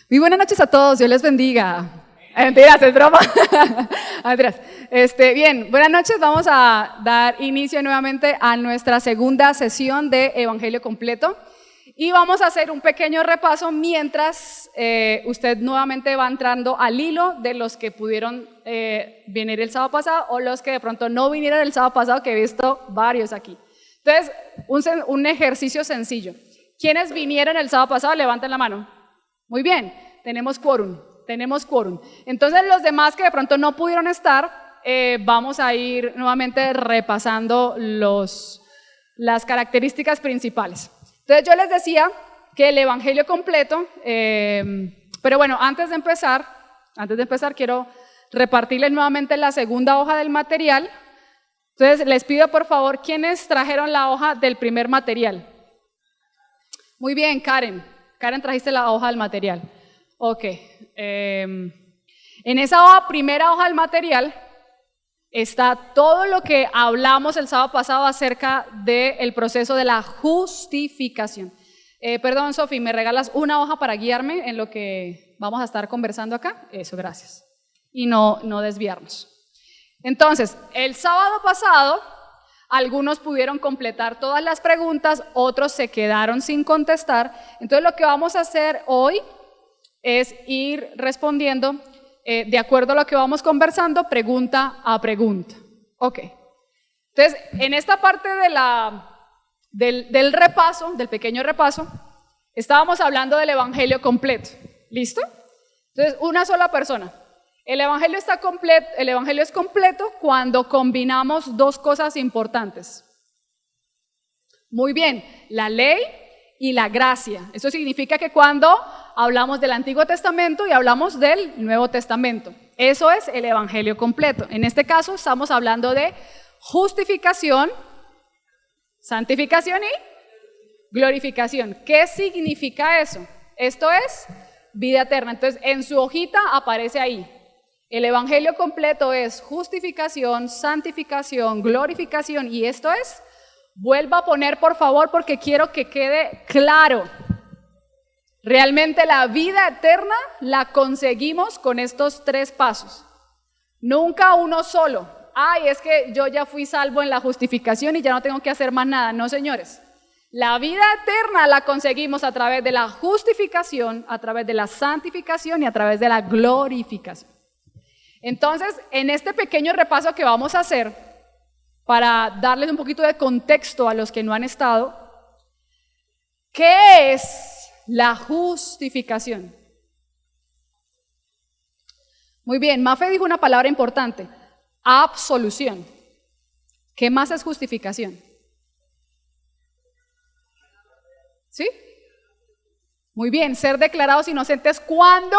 Muy buenas noches a todos, Dios les bendiga. Mentiras, es broma. Mentiras. Bien, buenas noches, vamos a dar inicio nuevamente a nuestra segunda sesión de Evangelio Completo y vamos a hacer un pequeño repaso mientras usted nuevamente va entrando al hilo de los que pudieron venir el sábado pasado o los que de pronto no vinieron el sábado pasado, que he visto varios aquí. Entonces, un ejercicio sencillo. ¿Quiénes vinieron el sábado pasado? Levanten la mano. Muy bien, tenemos quórum. Entonces, los demás que de pronto no pudieron estar, vamos a ir nuevamente repasando las características principales. Entonces, yo les decía que el Evangelio completo, pero bueno, antes de empezar, quiero repartirles nuevamente la segunda hoja del material. Entonces, les pido por favor, ¿quiénes trajeron la hoja del primer material? Muy bien, Karen, trajiste la hoja del material. Ok, en esa primera hoja del material está todo lo que hablamos el sábado pasado acerca del proceso de la justificación. Perdón, Sofi, ¿me regalas una hoja para guiarme en lo que vamos a estar conversando acá? Eso, gracias. Y no desviarnos. Entonces, el sábado pasado, algunos pudieron completar todas las preguntas, otros se quedaron sin contestar. Entonces, lo que vamos a hacer hoy es ir respondiendo de acuerdo a lo que vamos conversando, pregunta a pregunta. Ok. Entonces, en esta parte del repaso, del pequeño repaso, estábamos hablando del Evangelio completo. ¿Listo? Entonces, una sola persona. El Evangelio es completo cuando combinamos dos cosas importantes. Muy bien, la ley y la gracia. Eso significa que cuando hablamos del Antiguo Testamento y hablamos del Nuevo Testamento, eso es el Evangelio completo. En este caso estamos hablando de justificación, santificación y glorificación. ¿Qué significa eso? Esto es vida eterna. Entonces, en su hojita aparece ahí. El Evangelio completo es justificación, santificación, glorificación, y esto es, vuelva a poner por favor porque quiero que quede claro. Realmente la vida eterna la conseguimos con estos tres pasos. Nunca uno solo. Ay, es que yo ya fui salvo en la justificación y ya no tengo que hacer más nada. No, señores. La vida eterna la conseguimos a través de la justificación, a través de la santificación y a través de la glorificación. Entonces, en este pequeño repaso que vamos a hacer, para darles un poquito de contexto a los que no han estado, ¿qué es la justificación? Muy bien, Mafe dijo una palabra importante, absolución. ¿Qué más es justificación? ¿Sí? Muy bien, ser declarados inocentes cuando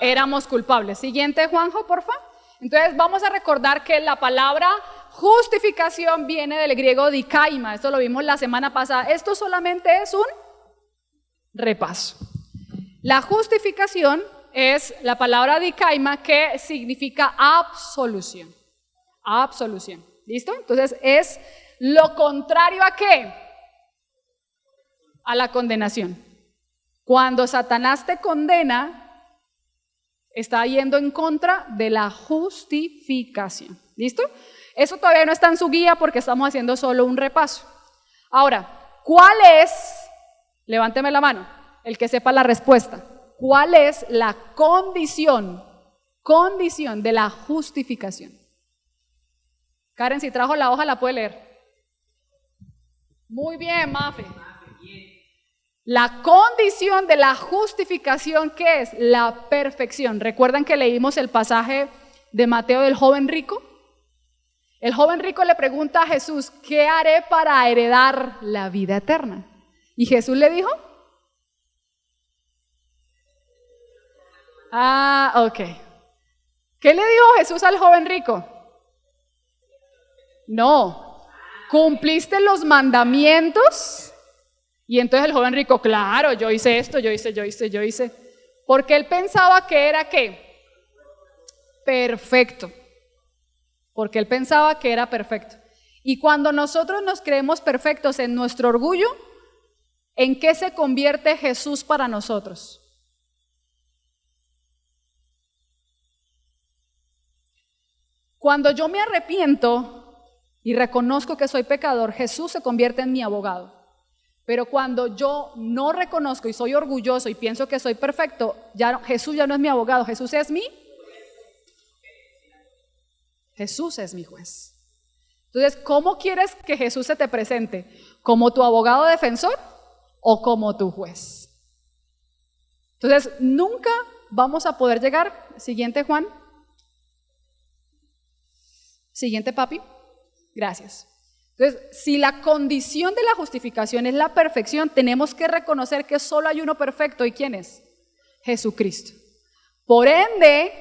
éramos culpables. Siguiente, Juanjo, porfa. Entonces vamos a recordar que la palabra justificación viene del griego dikaima. Esto lo vimos la semana pasada. Esto solamente es un repaso. La justificación es la palabra dikaima que significa absolución. Absolución. ¿Listo? Entonces es lo contrario a ¿qué? A la condenación. Cuando Satanás te condena, está yendo en contra de la justificación. ¿Listo? Eso todavía no está en su guía porque estamos haciendo solo un repaso. Ahora, ¿cuál es? Levánteme la mano, el que sepa la respuesta. ¿Cuál es la condición de la justificación? Karen, si trajo la hoja, la puede leer. Muy bien, Mafe. La condición de la justificación, ¿qué es? La perfección. ¿Recuerdan que leímos el pasaje de Mateo del joven rico? El joven rico le pregunta a Jesús, ¿qué haré para heredar la vida eterna? Y Jesús le dijo, ok. ¿Qué le dijo Jesús al joven rico? No, ¿cumpliste los mandamientos? Y entonces el joven rico, claro, yo hice esto, yo hice. Porque él pensaba que era ¿qué? Perfecto. Porque él pensaba que era perfecto. Y cuando nosotros nos creemos perfectos en nuestro orgullo, ¿en qué se convierte Jesús para nosotros? Cuando yo me arrepiento y reconozco que soy pecador, Jesús se convierte en mi abogado. Pero cuando yo no reconozco y soy orgulloso y pienso que soy perfecto, Jesús ya no es mi abogado, Jesús es mi juez. Entonces, ¿cómo quieres que Jesús se te presente? ¿Como tu abogado defensor o como tu juez? Entonces, nunca vamos a poder llegar. Siguiente, Juan. Siguiente, papi. Gracias. Entonces, si la condición de la justificación es la perfección, tenemos que reconocer que solo hay uno perfecto. ¿Y quién es? Jesucristo. Por ende,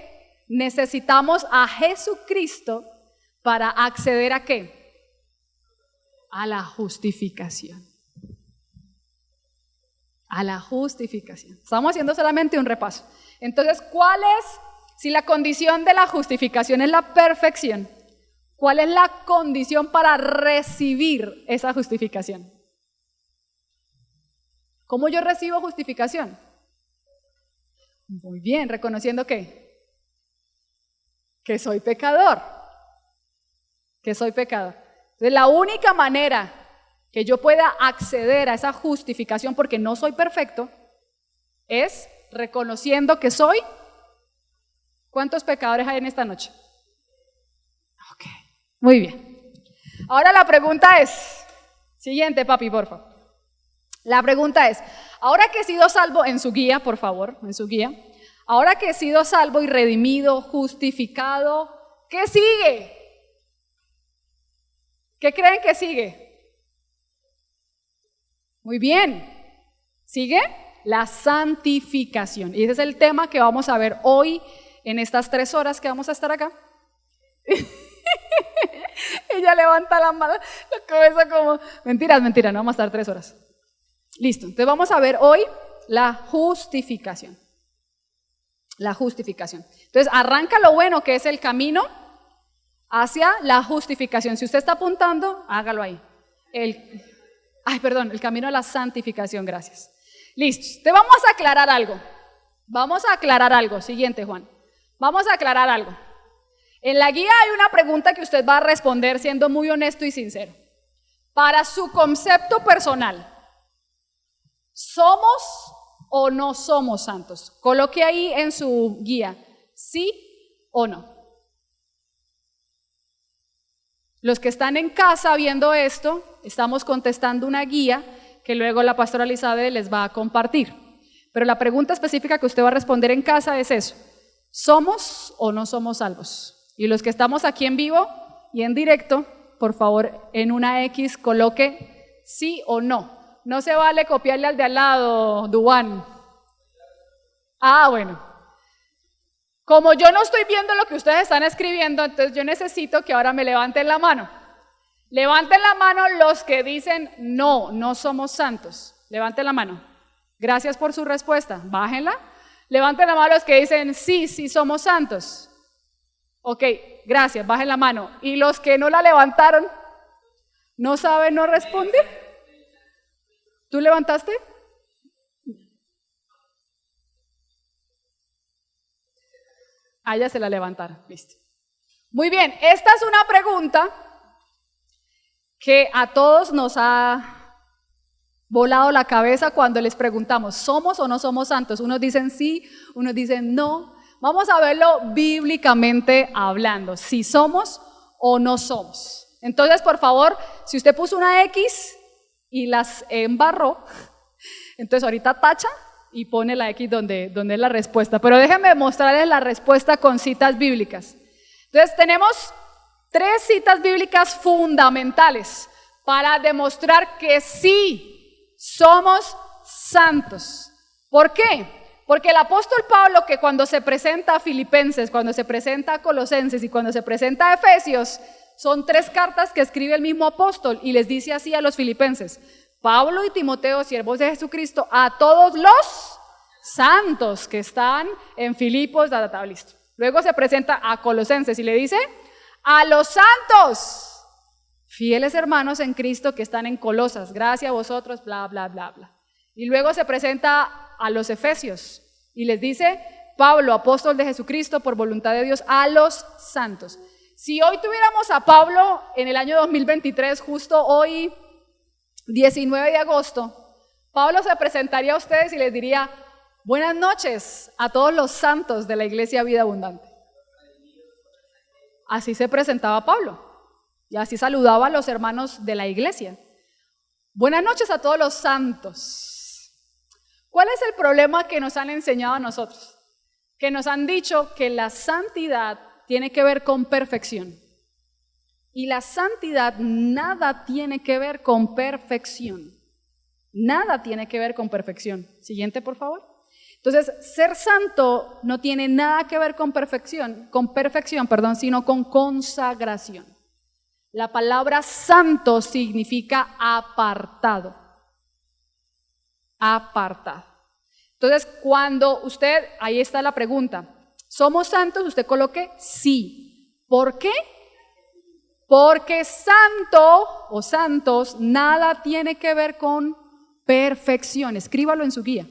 necesitamos a Jesucristo para acceder ¿a qué? A la justificación. A la justificación. Estamos haciendo solamente un repaso. Entonces, ¿cuál es, si la condición de la justificación es la perfección, cuál es la condición para recibir esa justificación? ¿Cómo yo recibo justificación? Muy bien, reconociendo que soy pecador. Que soy pecador. Entonces, la única manera que yo pueda acceder a esa justificación, porque no soy perfecto, es reconociendo que soy. ¿Cuántos pecadores hay en esta noche? Ok, muy bien. Ahora la pregunta es, siguiente, papi, por favor. La pregunta es, ahora que he sido salvo, en su guía, por favor, en su guía, ahora que he sido salvo y redimido, justificado, ¿qué sigue? ¿Qué creen que sigue? Muy bien. ¿Sigue? La santificación. Y ese es el tema que vamos a ver hoy en estas 3 horas que vamos a estar acá. Ella levanta la mano, la cabeza como, mentiras, no vamos a estar 3 horas. Listo, entonces vamos a ver hoy la justificación. La justificación. Entonces arranca lo bueno que es el camino hacia la justificación. Si usted está apuntando, hágalo ahí. El camino a la santificación, gracias. Listo, te vamos a aclarar algo. Siguiente, Juan. Vamos a aclarar algo. En la guía hay una pregunta que usted va a responder siendo muy honesto y sincero. Para su concepto personal, ¿somos o no somos santos? Coloque ahí en su guía, ¿sí o no? Los que están en casa viendo esto, estamos contestando una guía que luego la pastora Elizabeth les va a compartir. Pero la pregunta específica que usted va a responder en casa es eso: ¿somos o no somos salvos? Y los que estamos aquí en vivo y en directo, por favor, en una X coloque sí o no. No se vale copiarle al de al lado, Duan. Bueno. Como yo no estoy viendo lo que ustedes están escribiendo, entonces yo necesito que ahora me levanten la mano. Levanten la mano los que dicen no somos santos. Levanten la mano. Gracias por su respuesta. Bájenla. Levanten la mano los que dicen sí somos santos. Ok, gracias, bajen la mano. ¿Y los que no la levantaron? ¿No saben, no responden? ¿Tú levantaste? Ya se la levantaron, listo. Muy bien, esta es una pregunta que a todos nos ha volado la cabeza cuando les preguntamos, ¿somos o no somos santos? Unos dicen sí, unos dicen no. Vamos a verlo bíblicamente hablando, si somos o no somos. Entonces, por favor, si usted puso una X y las embarró, entonces ahorita tacha y pone la X donde es la respuesta. Pero déjenme mostrarles la respuesta con citas bíblicas. Entonces, tenemos 3 citas bíblicas fundamentales para demostrar que sí somos santos. ¿Por qué? Porque el apóstol Pablo, que cuando se presenta a Filipenses, cuando se presenta a Colosenses y cuando se presenta a Efesios, son 3 cartas que escribe el mismo apóstol y les dice así a los filipenses: Pablo y Timoteo, siervos de Jesucristo, a todos los santos que están en Filipos, listo. Luego se presenta a Colosenses y le dice: a los santos, fieles hermanos en Cristo que están en Colosas, gracias a vosotros, bla, bla, bla, bla. Y luego se presenta a los Efesios y les dice: Pablo, apóstol de Jesucristo, por voluntad de Dios, a los santos. Si hoy tuviéramos a Pablo en el año 2023, justo hoy, 19 de agosto, Pablo se presentaría a ustedes y les diría: buenas noches a todos los santos de la Iglesia Vida Abundante. Así se presentaba Pablo y así saludaba a los hermanos de la iglesia. Buenas noches a todos los santos. ¿Cuál es el problema que nos han enseñado a nosotros? Que nos han dicho que la santidad tiene que ver con perfección. Y la santidad nada tiene que ver con perfección. Nada tiene que ver con perfección. Siguiente, por favor. Entonces, ser santo no tiene nada que ver con perfección, sino con consagración. La palabra santo significa apartado. Apartado. Entonces, cuando usted, ahí está la pregunta, ¿somos santos? Usted coloque sí. ¿Por qué? Porque santo o santos nada tiene que ver con perfección. Escríbalo en su guía.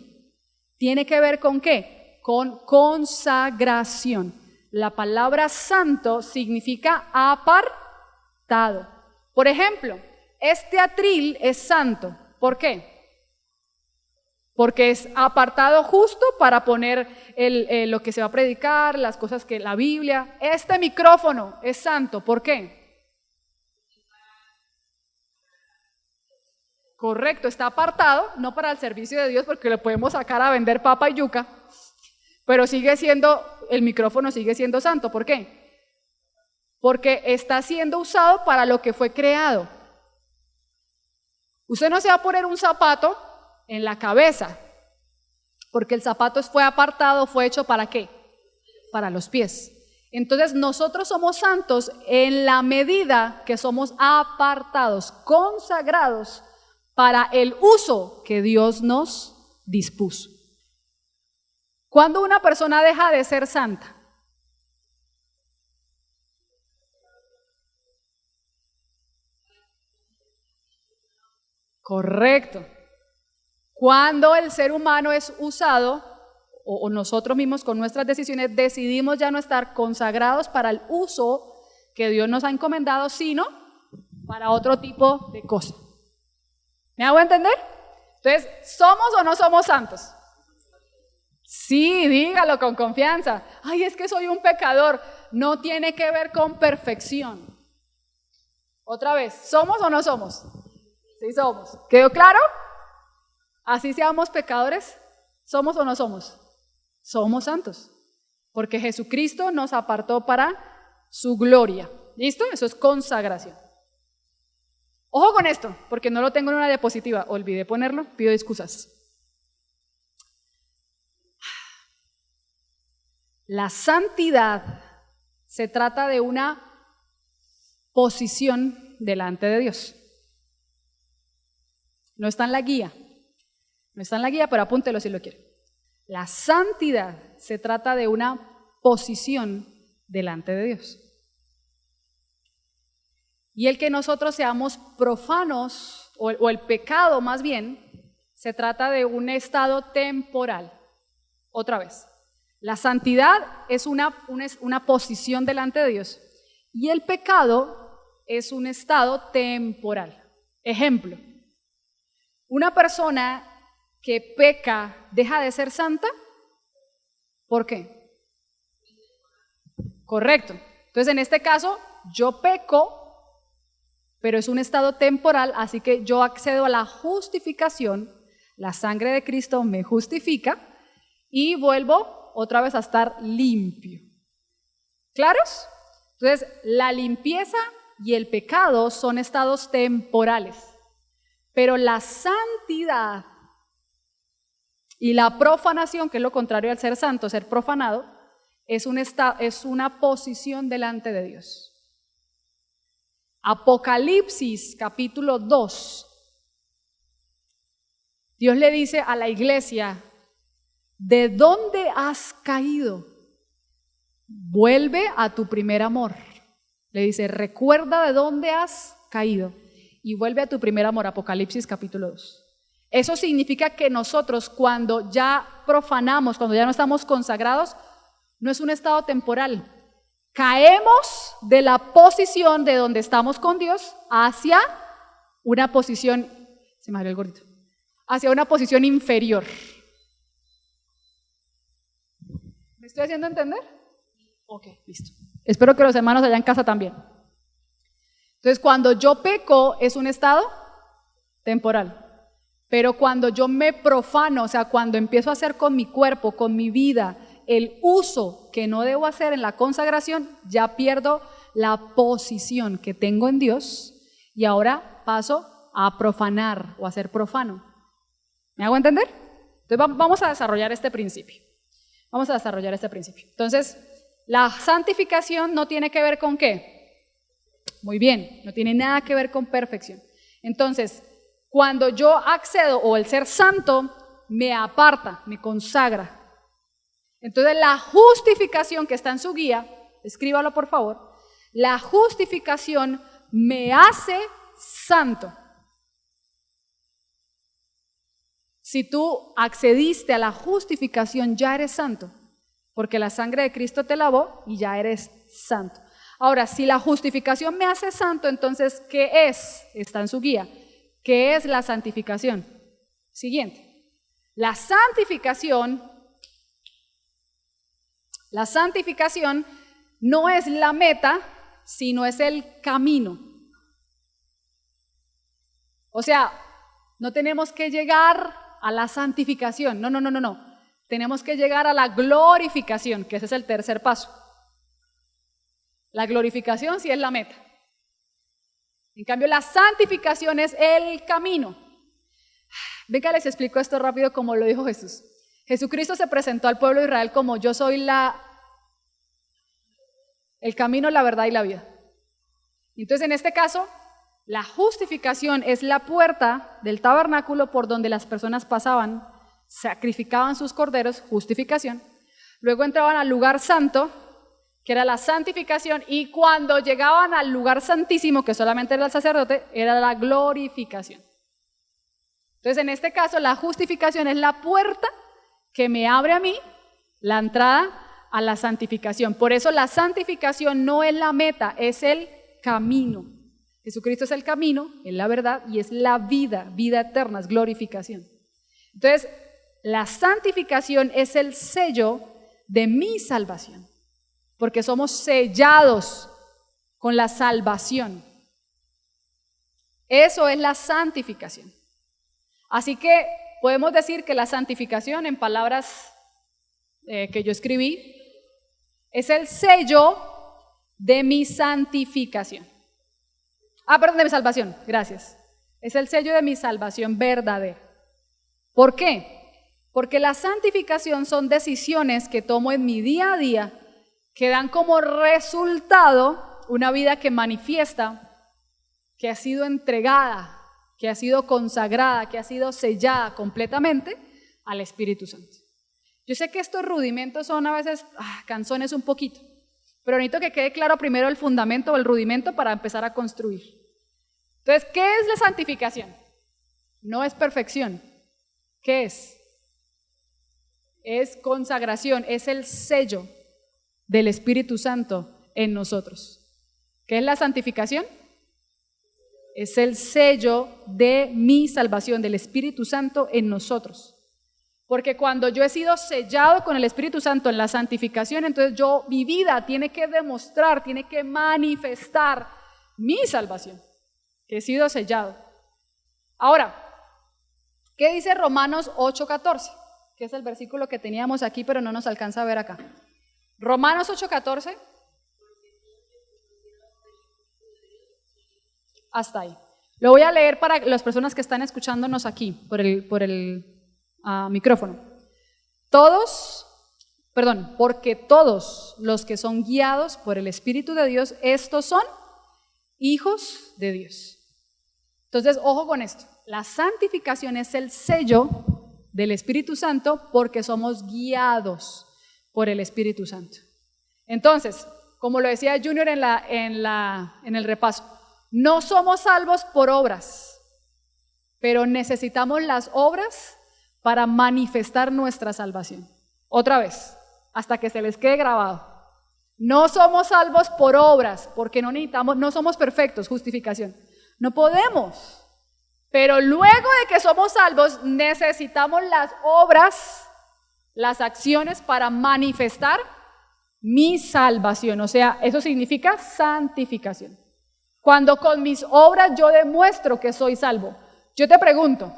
¿Tiene que ver con qué? Con consagración. La palabra santo significa apartado. Por ejemplo, este atril es santo. ¿Por qué? Porque es apartado justo para poner lo que se va a predicar, las cosas que la Biblia. Este micrófono es santo. ¿Por qué? Correcto, está apartado, no para el servicio de Dios porque le podemos sacar a vender papa y yuca, pero el micrófono sigue siendo santo. ¿Por qué? Porque está siendo usado para lo que fue creado. Usted no se va a poner un zapato en la cabeza, porque el zapato fue apartado, fue hecho ¿para qué? Para los pies. Entonces nosotros somos santos en la medida que somos apartados, consagrados para el uso que Dios nos dispuso. ¿Cuándo una persona deja de ser santa? Correcto. Cuando el ser humano es usado, o nosotros mismos con nuestras decisiones decidimos ya no estar consagrados para el uso que Dios nos ha encomendado, sino para otro tipo de cosas. ¿Me hago entender? Entonces, ¿somos o no somos santos? Sí, dígalo con confianza. Ay, es que soy un pecador. No tiene que ver con perfección. Otra vez, ¿somos o no somos? Sí somos. ¿Quedó claro? Así seamos pecadores, ¿somos o no somos? Somos santos. Porque Jesucristo nos apartó para su gloria. ¿Listo? Eso es consagración. Ojo con esto, porque no lo tengo en una diapositiva, olvidé ponerlo, pido excusas. La santidad se trata de una posición delante de Dios. No está en la guía, pero apúntelo si lo quiere. La santidad se trata de una posición delante de Dios. Y el que nosotros seamos profanos, o el pecado más bien, se trata de un estado temporal. Otra vez, la santidad es una posición delante de Dios y el pecado es un estado temporal. Ejemplo, una persona que peca deja de ser santa. ¿Por qué? Correcto. Entonces, en este caso, yo peco, pero es un estado temporal, así que yo accedo a la justificación, la sangre de Cristo me justifica y vuelvo otra vez a estar limpio. ¿Claros? Entonces, la limpieza y el pecado son estados temporales, pero la santidad y la profanación, que es lo contrario al ser santo, ser profanado, es una posición delante de Dios. Apocalipsis capítulo 2. Dios le dice a la iglesia: ¿de dónde has caído? Vuelve a tu primer amor. Le dice: recuerda de dónde has caído y vuelve a tu primer amor. Apocalipsis capítulo 2. Eso significa que nosotros, cuando ya profanamos, cuando ya no estamos consagrados, no es un estado temporal, caemos de la posición de donde estamos con Dios hacia una posición, se me abrió el gordito, hacia una posición inferior. ¿Me estoy haciendo entender? Ok, listo. Espero que los hermanos allá en casa también. Entonces, cuando yo peco es un estado temporal. Pero cuando yo me profano, o sea, cuando empiezo a hacer con mi cuerpo, con mi vida, el uso que no debo hacer en la consagración, ya pierdo la posición que tengo en Dios y ahora paso a profanar o a ser profano. ¿Me hago entender? Entonces vamos a desarrollar este principio. Entonces, la santificación no tiene que ver con ¿qué? Muy bien, no tiene nada que ver con perfección. Entonces, cuando yo accedo o el ser santo me aparta, me consagra. Entonces la justificación que está en su guía, escríbalo por favor, la justificación me hace santo. Si tú accediste a la justificación, ya eres santo, porque la sangre de Cristo te lavó y ya eres santo. Ahora, si la justificación me hace santo, entonces, ¿qué es? Está en su guía. ¿Qué es la santificación? Siguiente. La santificación no es la meta, sino es el camino. O sea, no tenemos que llegar a la santificación, no. Tenemos que llegar a la glorificación, que ese es el tercer paso. La glorificación sí es la meta. En cambio, la santificación es el camino. Venga, les explico esto rápido como lo dijo Jesús. Jesucristo se presentó al pueblo de Israel como yo soy el camino, la verdad y la vida. Entonces, en este caso, la justificación es la puerta del tabernáculo por donde las personas pasaban, sacrificaban sus corderos, justificación. Luego entraban al lugar santo, que era la santificación, y cuando llegaban al lugar santísimo, que solamente era el sacerdote, era la glorificación. Entonces, en este caso, la justificación es la puerta que me abre a mí la entrada a la santificación. Por eso la santificación no es la meta, es el camino. Jesucristo es el camino, es la verdad y es la vida eterna, es glorificación. Entonces, la santificación es el sello de mi salvación, porque somos sellados con la salvación. Eso es la santificación. Así que podemos decir que la santificación, en palabras que yo escribí, es el sello de mi santificación. Perdón, de mi salvación, gracias. Es el sello de mi salvación verdadera. ¿Por qué? Porque la santificación son decisiones que tomo en mi día a día que dan como resultado una vida que manifiesta, que ha sido entregada, que ha sido consagrada, que ha sido sellada completamente al Espíritu Santo. Yo sé que estos rudimentos son a veces canzones un poquito, pero necesito que quede claro primero el fundamento o el rudimento para empezar a construir. Entonces, ¿qué es la santificación? No es perfección. ¿Qué es? Es consagración, es el sello del Espíritu Santo en nosotros. ¿Qué es la santificación? Es el sello de mi salvación, del Espíritu Santo en nosotros. Porque cuando yo he sido sellado con el Espíritu Santo en la santificación, entonces mi vida tiene que demostrar, tiene que manifestar mi salvación, que he sido sellado. Ahora, ¿qué dice Romanos 8:14? Que es el versículo que teníamos aquí, pero no nos alcanza a ver acá. Romanos 8:14. Hasta ahí. Lo voy a leer para las personas que están escuchándonos aquí por el micrófono. Porque todos los que son guiados por el Espíritu de Dios, estos son hijos de Dios. Entonces, ojo con esto. La santificación es el sello del Espíritu Santo porque somos guiados por el Espíritu Santo. Entonces, como lo decía Junior en el repaso, no somos salvos por obras, pero necesitamos las obras para manifestar nuestra salvación. Otra vez, hasta que se les quede grabado. No somos salvos por obras, porque no somos perfectos, justificación. No podemos. Pero luego de que somos salvos, necesitamos las obras, las acciones para manifestar mi salvación. O sea, eso significa santificación. Cuando con mis obras yo demuestro que soy salvo. Yo te pregunto,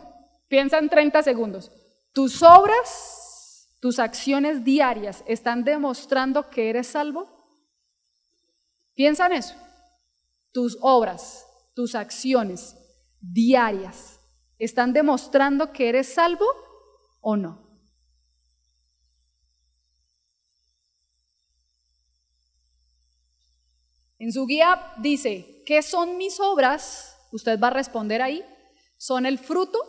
piensa en 30 segundos. ¿Tus obras, tus acciones diarias están demostrando que eres salvo? Piensa en eso. Tus obras, tus acciones diarias, ¿están demostrando que eres salvo o no? En su guía dice, ¿qué son mis obras? Usted va a responder ahí. Son el fruto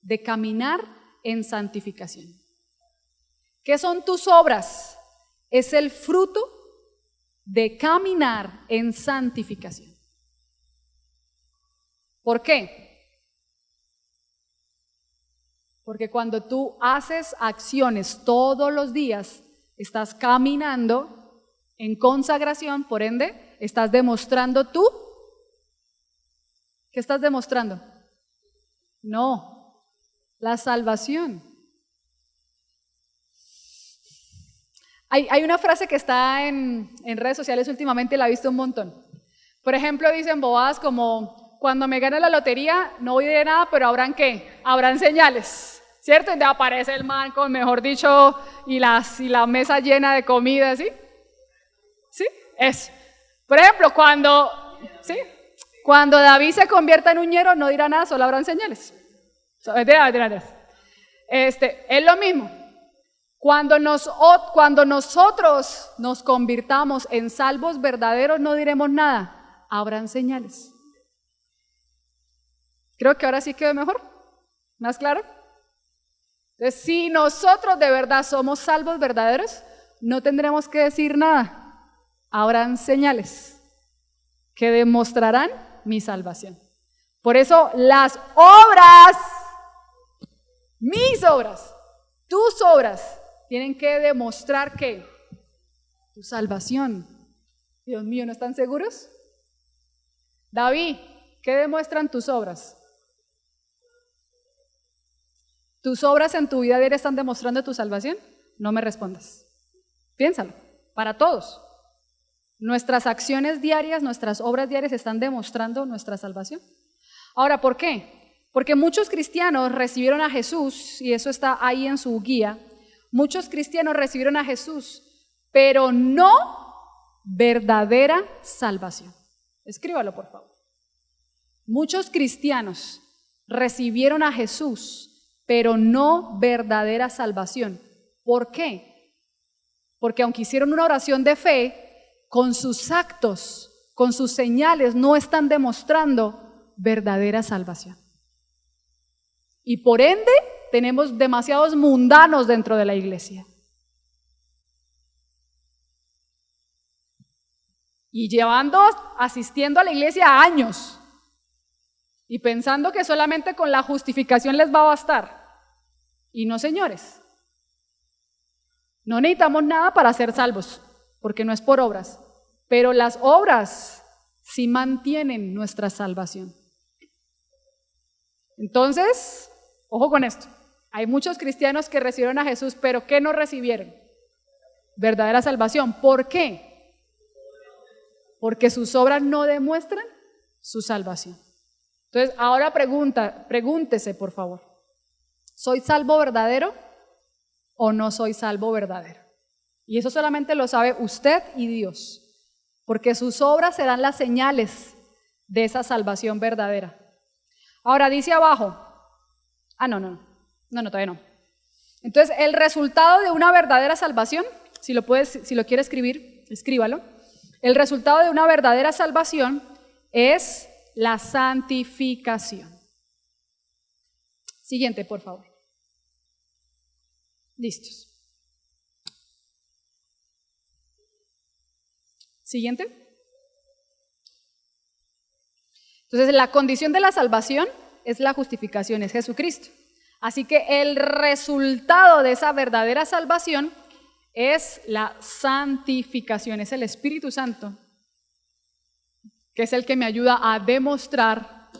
de caminar en santificación. ¿Qué son tus obras? Es el fruto de caminar en santificación. ¿Por qué? Porque cuando tú haces acciones todos los días, estás caminando en consagración, por ende, estás demostrando tú. ¿Qué estás demostrando? No, la salvación. Hay una frase que está en redes sociales últimamente, la he visto un montón. Por ejemplo, dicen bobadas como, cuando me gane la lotería, no diré nada, pero ¿habrán qué? Habrán señales, ¿cierto? Donde aparece el man con, mejor dicho, y la mesa llena de comida, ¿sí? ¿Sí? Eso. Por ejemplo, cuando David se convierta en uñero, no dirá nada, solo habrán señales. Es lo mismo. Cuando nosotros nos convirtamos en salvos verdaderos, no diremos nada, habrán señales. Creo que ahora sí quedó mejor, ¿más claro? Entonces, si nosotros de verdad somos salvos verdaderos, no tendremos que decir nada, habrán señales que demostrarán mi salvación. Por eso las obras, mis obras, tus obras, tienen que demostrar que tu salvación. Dios mío, ¿no están seguros? David, ¿qué demuestran tus obras? ¿Tus obras en tu vida diaria están demostrando tu salvación? No me respondas. Piénsalo, para todos. Nuestras acciones diarias, nuestras obras diarias están demostrando nuestra salvación. Ahora, ¿por qué? Porque muchos cristianos recibieron a Jesús, y eso está ahí en su guía. Muchos cristianos recibieron a Jesús, pero no verdadera salvación. Escríbalo, por favor. Muchos cristianos recibieron a Jesús, pero no verdadera salvación. ¿Por qué? Porque aunque hicieron una oración de fe, con sus actos, con sus señales, no están demostrando verdadera salvación. Y por ende, tenemos demasiados mundanos dentro de la iglesia. Y asistiendo a la iglesia años, y pensando que solamente con la justificación les va a bastar. Y no, señores. No necesitamos nada para ser salvos, porque no es por obras. Pero las obras sí mantienen nuestra salvación. Entonces, ojo con esto. Hay muchos cristianos que recibieron a Jesús, pero ¿qué no recibieron? Verdadera salvación. ¿Por qué? Porque sus obras no demuestran su salvación. Entonces, ahora pregúntese, por favor, ¿soy salvo verdadero o no soy salvo verdadero? Y eso solamente lo sabe usted y Dios, porque sus obras serán las señales de esa salvación verdadera. Ahora dice abajo, no, todavía no. Entonces, el resultado de una verdadera salvación, si lo quiere escribir, escríbalo. El resultado de una verdadera salvación es la santificación. Siguiente, por favor. Listos. Siguiente. Entonces, la condición de la salvación es la justificación, es Jesucristo. Así que el resultado de esa verdadera salvación es la santificación, es el Espíritu Santo, que es el que me ayuda a demostrar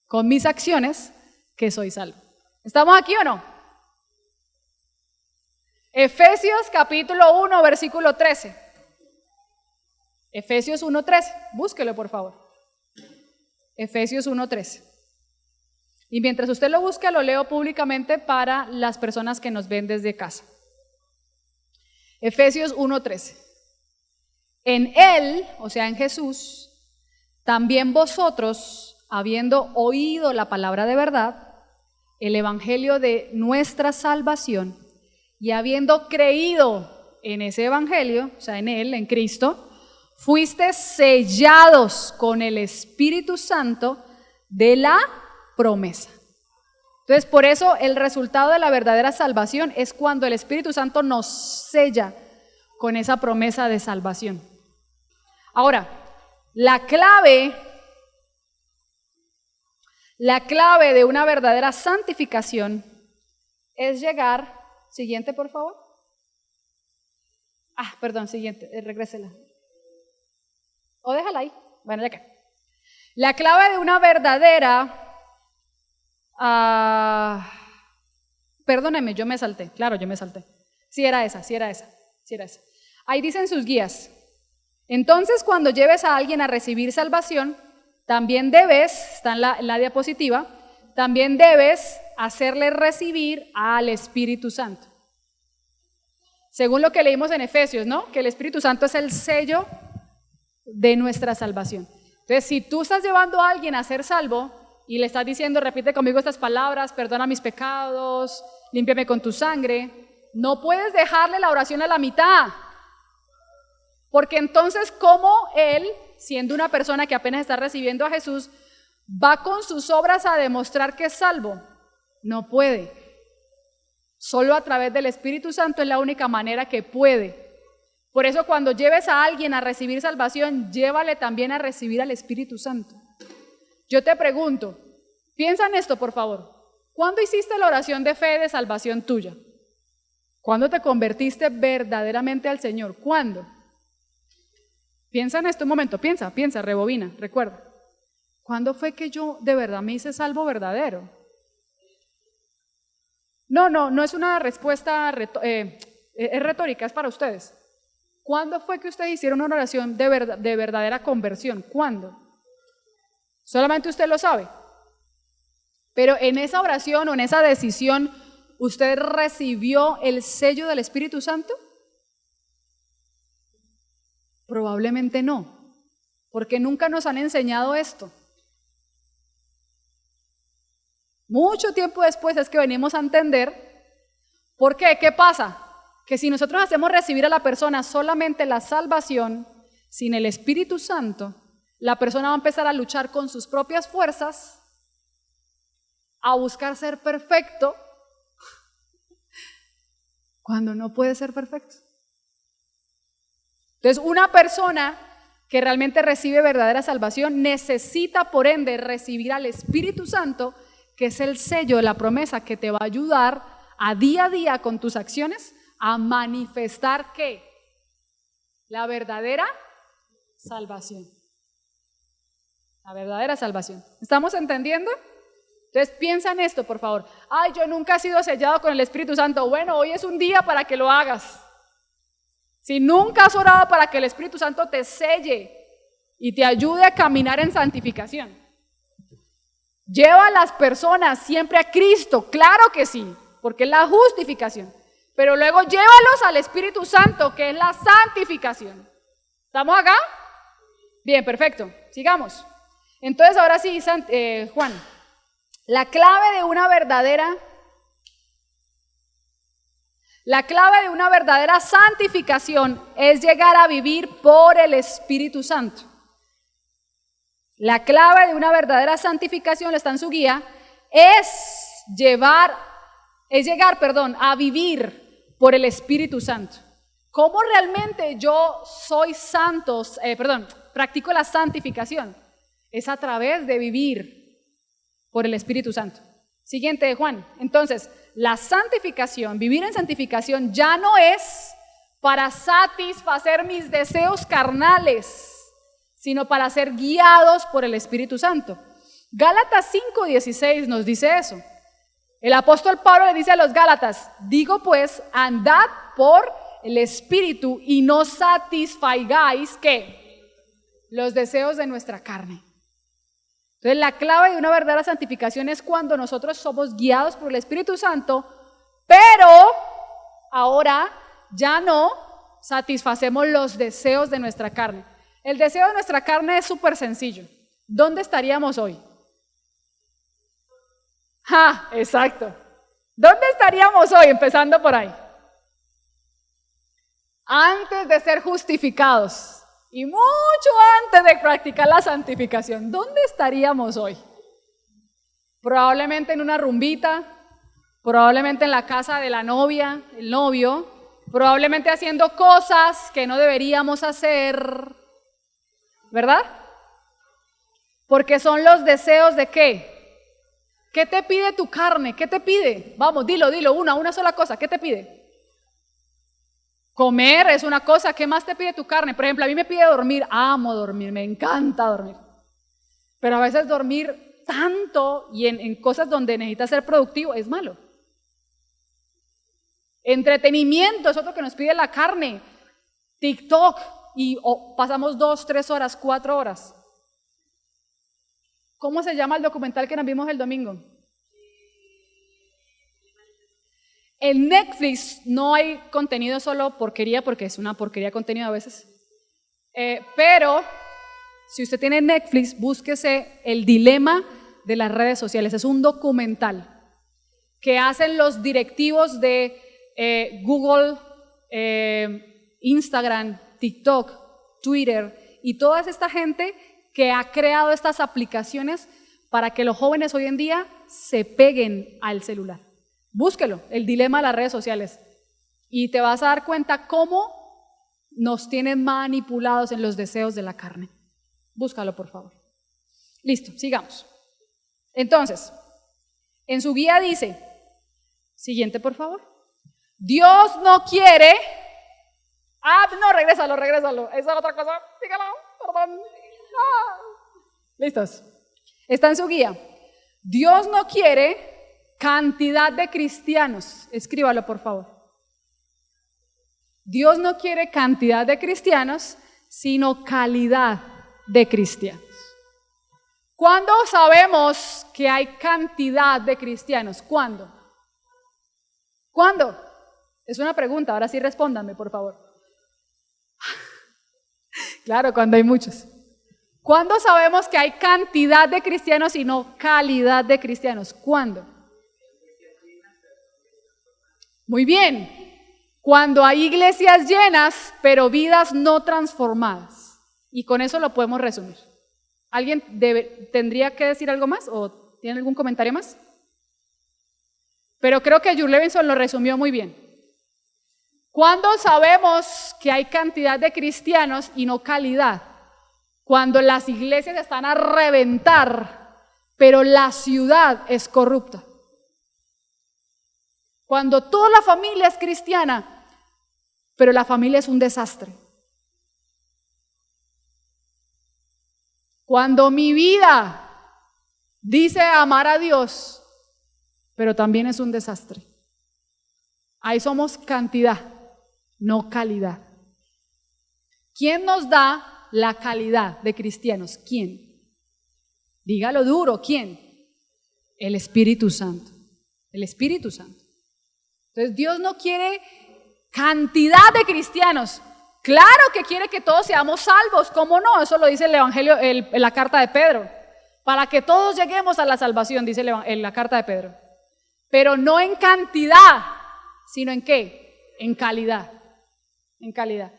con mis acciones que soy salvo. ¿Estamos aquí o no? Efesios capítulo 1, versículo 13. Efesios 1:13, búsquelo por favor. Efesios 1:13. Y mientras usted lo busca, lo leo públicamente para las personas que nos ven desde casa. Efesios 1:13. En Él, o sea en Jesús, también vosotros, habiendo oído la palabra de verdad, el evangelio de nuestra salvación, y habiendo creído en ese evangelio, o sea en Él, en Cristo, fuisteis sellados con el Espíritu Santo de la promesa. Entonces, por eso el resultado de la verdadera salvación es cuando el Espíritu Santo nos sella con esa promesa de salvación. Ahora, la clave de una verdadera santificación es llegar, siguiente por favor. Perdón, siguiente, regrésela. O déjala ahí, bueno, ya que. La clave de una verdadera, perdóneme, yo me salté, claro, yo me salté. Sí era esa. Ahí dicen sus guías. Entonces, cuando lleves a alguien a recibir salvación, también debes, está en la diapositiva, también debes hacerle recibir al Espíritu Santo. Según lo que leímos en Efesios, ¿no? Que el Espíritu Santo es el sello de nuestra salvación. Entonces, si tú estás llevando a alguien a ser salvo y le estás diciendo, repite conmigo estas palabras, perdona mis pecados, límpiame con tu sangre, no puedes dejarle la oración a la mitad, porque entonces, ¿cómo él, siendo una persona que apenas está recibiendo a Jesús, va con sus obras a demostrar que es salvo? No puede. Solo a través del Espíritu Santo es la única manera que puede. Por eso cuando lleves a alguien a recibir salvación, llévale también a recibir al Espíritu Santo. Yo te pregunto, piensa en esto por favor. ¿Cuándo hiciste la oración de fe de salvación tuya? ¿Cuándo te convertiste verdaderamente al Señor? ¿Cuándo? Piensa en esto un momento, piensa, rebobina, recuerda. ¿Cuándo fue que yo de verdad me hice salvo verdadero? No es una respuesta es retórica, es para ustedes. ¿Cuándo fue que ustedes hicieron una oración de verdadera conversión? ¿Cuándo? Solamente usted lo sabe. Pero en esa oración o en esa decisión, ¿usted recibió el sello del Espíritu Santo? Probablemente no, porque nunca nos han enseñado esto. Mucho tiempo después es que venimos a entender. ¿Por qué? ¿Qué pasa? Que si nosotros hacemos recibir a la persona solamente la salvación, sin el Espíritu Santo, la persona va a empezar a luchar con sus propias fuerzas, a buscar ser perfecto, cuando no puede ser perfecto. Entonces, una persona que realmente recibe verdadera salvación necesita, por ende, recibir al Espíritu Santo, que es el sello de la promesa que te va a ayudar a día con tus acciones a manifestar ¿qué? La verdadera salvación. La verdadera salvación. ¿Estamos entendiendo? Entonces piensa en esto, por favor. Yo nunca he sido sellado con el Espíritu Santo. Bueno, hoy es un día para que lo hagas. Si nunca has orado para que el Espíritu Santo te selle y te ayude a caminar en santificación. Lleva a las personas siempre a Cristo, claro que sí, porque es la justificación. Pero luego llévalos al Espíritu Santo, que es la santificación. ¿Estamos acá? Bien, perfecto. Sigamos. Entonces, ahora sí, Juan, la clave de una verdadera santificación es llegar a vivir por el Espíritu Santo. La clave de una verdadera santificación, está en su guía, es llegar a vivir por el Espíritu Santo. ¿Cómo realmente yo soy santo, practico la santificación? Es a través de vivir por el Espíritu Santo. Siguiente, Juan. Entonces, la santificación, vivir en santificación ya no es para satisfacer mis deseos carnales, sino para ser guiados por el Espíritu Santo. Gálatas 5:16 nos dice eso. El apóstol Pablo le dice a los Gálatas: digo pues, andad por el Espíritu y no satisfagáis ¿qué? Los deseos de nuestra carne. Entonces la clave de una verdadera santificación es cuando nosotros somos guiados por el Espíritu Santo, pero ahora ya no satisfacemos los deseos de nuestra carne. El deseo de nuestra carne es súper sencillo. ¿Dónde estaríamos hoy? Exacto. ¿Dónde estaríamos hoy? Empezando por ahí. Antes de ser justificados y mucho antes de practicar la santificación, ¿dónde estaríamos hoy? Probablemente en una rumbita, probablemente en la casa de la novia, el novio, probablemente haciendo cosas que no deberíamos hacer, ¿verdad? Porque son los deseos de ¿qué? ¿Qué te pide tu carne? ¿Qué te pide? Vamos, dilo, una sola cosa. ¿Qué te pide? Comer es una cosa. ¿Qué más te pide tu carne? Por ejemplo, a mí me pide dormir. Amo dormir, me encanta dormir. Pero a veces dormir tanto y en cosas donde necesitas ser productivo es malo. Entretenimiento es otro que nos pide la carne. TikTok y pasamos 2, 3 horas, 4 horas. ¿Cómo se llama el documental que nos vimos el domingo? En Netflix no hay contenido solo porquería, porque es una porquería contenido a veces. Pero si usted tiene Netflix, búsquese El dilema de las redes sociales. Es un documental que hacen los directivos de Google, Instagram, TikTok, Twitter y toda esta gente que ha creado estas aplicaciones para que los jóvenes hoy en día se peguen al celular. Búsquelo, El dilema de las redes sociales, y te vas a dar cuenta cómo nos tienen manipulados en los deseos de la carne. Búscalo, por favor. Listo, sigamos. Entonces, en su guía dice, siguiente, por favor. Dios no quiere... no, regrésalo. Esa es otra cosa. Dígalo, perdón. Listos. Está en su guía. Dios no quiere cantidad de cristianos. Escríbalo, por favor. Dios no quiere cantidad de cristianos, sino calidad de cristianos. ¿Cuándo sabemos que hay cantidad de cristianos? ¿Cuándo? ¿Cuándo? Es una pregunta, ahora sí respóndanme, por favor. Claro, cuando hay muchos. ¿Cuándo sabemos que hay cantidad de cristianos y no calidad de cristianos? ¿Cuándo? Muy bien. Cuando hay iglesias llenas, pero vidas no transformadas. Y con eso lo podemos resumir. ¿Alguien tendría que decir algo más o tiene algún comentario más? Pero creo que Jules Levinson lo resumió muy bien. ¿Cuándo sabemos que hay cantidad de cristianos y no calidad? Cuando las iglesias están a reventar, pero la ciudad es corrupta. Cuando toda la familia es cristiana, pero la familia es un desastre. Cuando mi vida dice amar a Dios, pero también es un desastre. Ahí somos cantidad, no calidad. ¿Quién nos da la calidad de cristianos? ¿Quién? Dígalo duro, ¿quién? El Espíritu Santo. El Espíritu Santo. Entonces Dios no quiere cantidad de cristianos. Claro que quiere que todos seamos salvos, ¿cómo no? Eso lo dice el Evangelio, la carta de Pedro. Para que todos lleguemos a la salvación, dice la carta de Pedro. Pero no en cantidad, sino en ¿qué? En calidad. En calidad.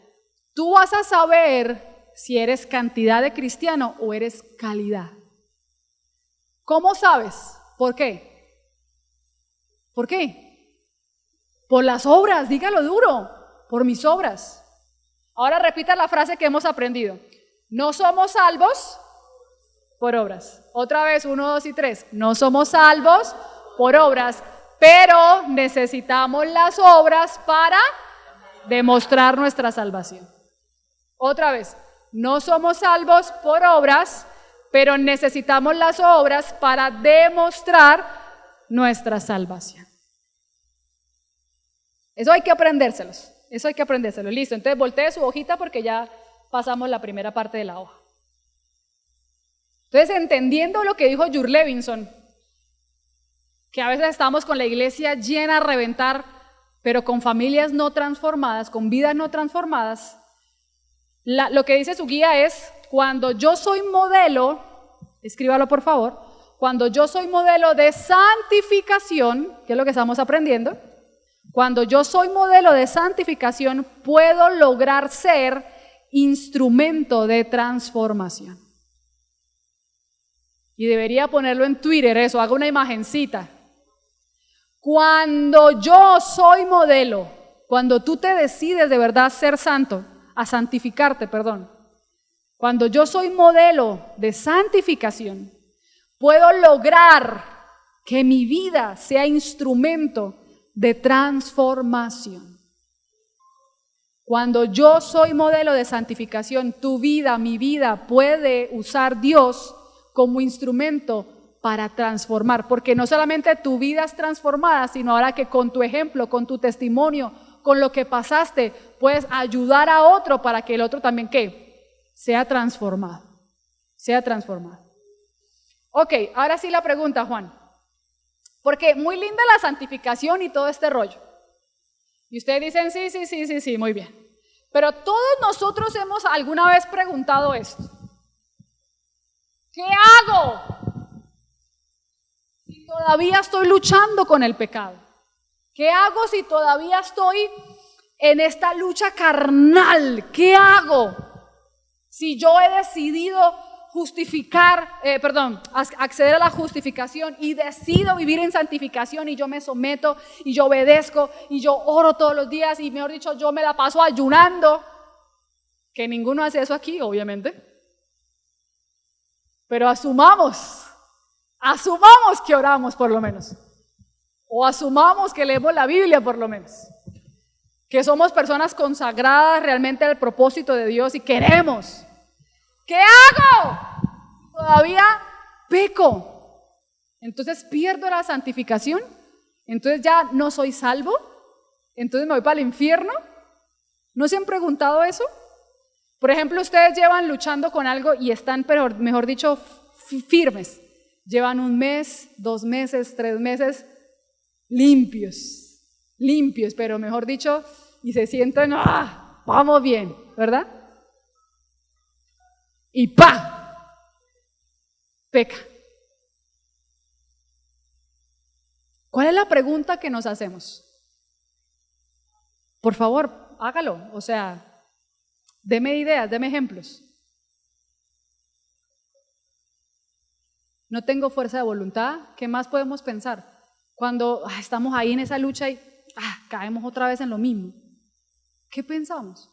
Tú vas a saber si eres cantidad de cristiano o eres calidad. ¿Cómo sabes? ¿Por qué? ¿Por qué? Por las obras, dígalo duro, por mis obras. Ahora repita la frase que hemos aprendido. No somos salvos por obras. Otra vez, 1, 2 y 3. No somos salvos por obras, pero necesitamos las obras para demostrar nuestra salvación. Otra vez, no somos salvos por obras, pero necesitamos las obras para demostrar nuestra salvación. Eso hay que aprendérselos. Listo, entonces voltee su hojita porque ya pasamos la primera parte de la hoja. Entonces, entendiendo lo que dijo Jur Levinson, que a veces estamos con la iglesia llena a reventar, pero con familias no transformadas, con vidas no transformadas, lo que dice su guía es, cuando yo soy modelo, escríbalo por favor, cuando yo soy modelo de santificación, que es lo que estamos aprendiendo, cuando yo soy modelo de santificación, puedo lograr ser instrumento de transformación. Y debería ponerlo en Twitter eso, haga una imagencita. Cuando yo soy modelo, cuando tú te decides de verdad ser santo, a santificarte, perdón, cuando yo soy modelo de santificación, puedo lograr que mi vida sea instrumento de transformación. Cuando yo soy modelo de santificación, tu vida, mi vida, puede usar Dios como instrumento para transformar, porque no solamente tu vida es transformada, sino ahora que con tu ejemplo, con tu testimonio, con lo que pasaste, puedes ayudar a otro para que el otro también, ¿qué? Sea transformado. Ok, ahora sí la pregunta, Juan. Porque muy linda la santificación y todo este rollo. Y ustedes dicen, sí, muy bien. Pero todos nosotros hemos alguna vez preguntado esto. ¿Qué hago si todavía estoy luchando con el pecado? ¿Qué hago si todavía estoy en esta lucha carnal? ¿Qué hago si yo he decidido acceder a la justificación y decido vivir en santificación y yo me someto y yo obedezco y yo oro todos los días y mejor dicho yo me la paso ayunando? Que ninguno hace eso aquí, obviamente. Pero asumamos que oramos por lo menos. O asumamos que leemos la Biblia por lo menos. Que somos personas consagradas realmente al propósito de Dios y queremos. ¿Qué hago? Todavía peco. Entonces pierdo la santificación. Entonces ya no soy salvo. Entonces me voy para el infierno. ¿No se han preguntado eso? Por ejemplo, ustedes llevan luchando con algo y están, pero mejor dicho, firmes. Llevan 1 mes, 2 meses, 3 meses limpios, pero mejor dicho, y se sienten, vamos bien, ¿verdad? Y peca. ¿Cuál es la pregunta que nos hacemos? Por favor, hágalo, o sea, deme ideas, deme ejemplos. No tengo fuerza de voluntad, ¿qué más podemos pensar? Cuando estamos ahí en esa lucha y caemos otra vez en lo mismo. ¿Qué pensamos?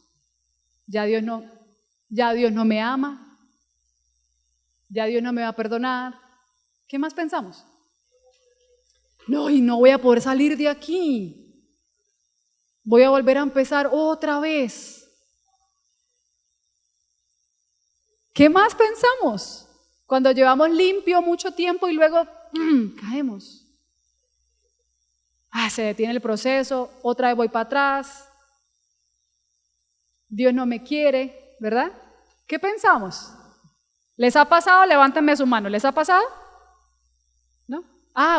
Ya Dios no me ama, ya Dios no me va a perdonar. ¿Qué más pensamos? No, y no voy a poder salir de aquí. Voy a volver a empezar otra vez. ¿Qué más pensamos? Cuando llevamos limpio mucho tiempo y luego caemos. Se detiene el proceso, otra vez voy para atrás. Dios no me quiere, ¿verdad? ¿Qué pensamos? ¿Les ha pasado? Levántenme su mano. ¿Les ha pasado? ¿No?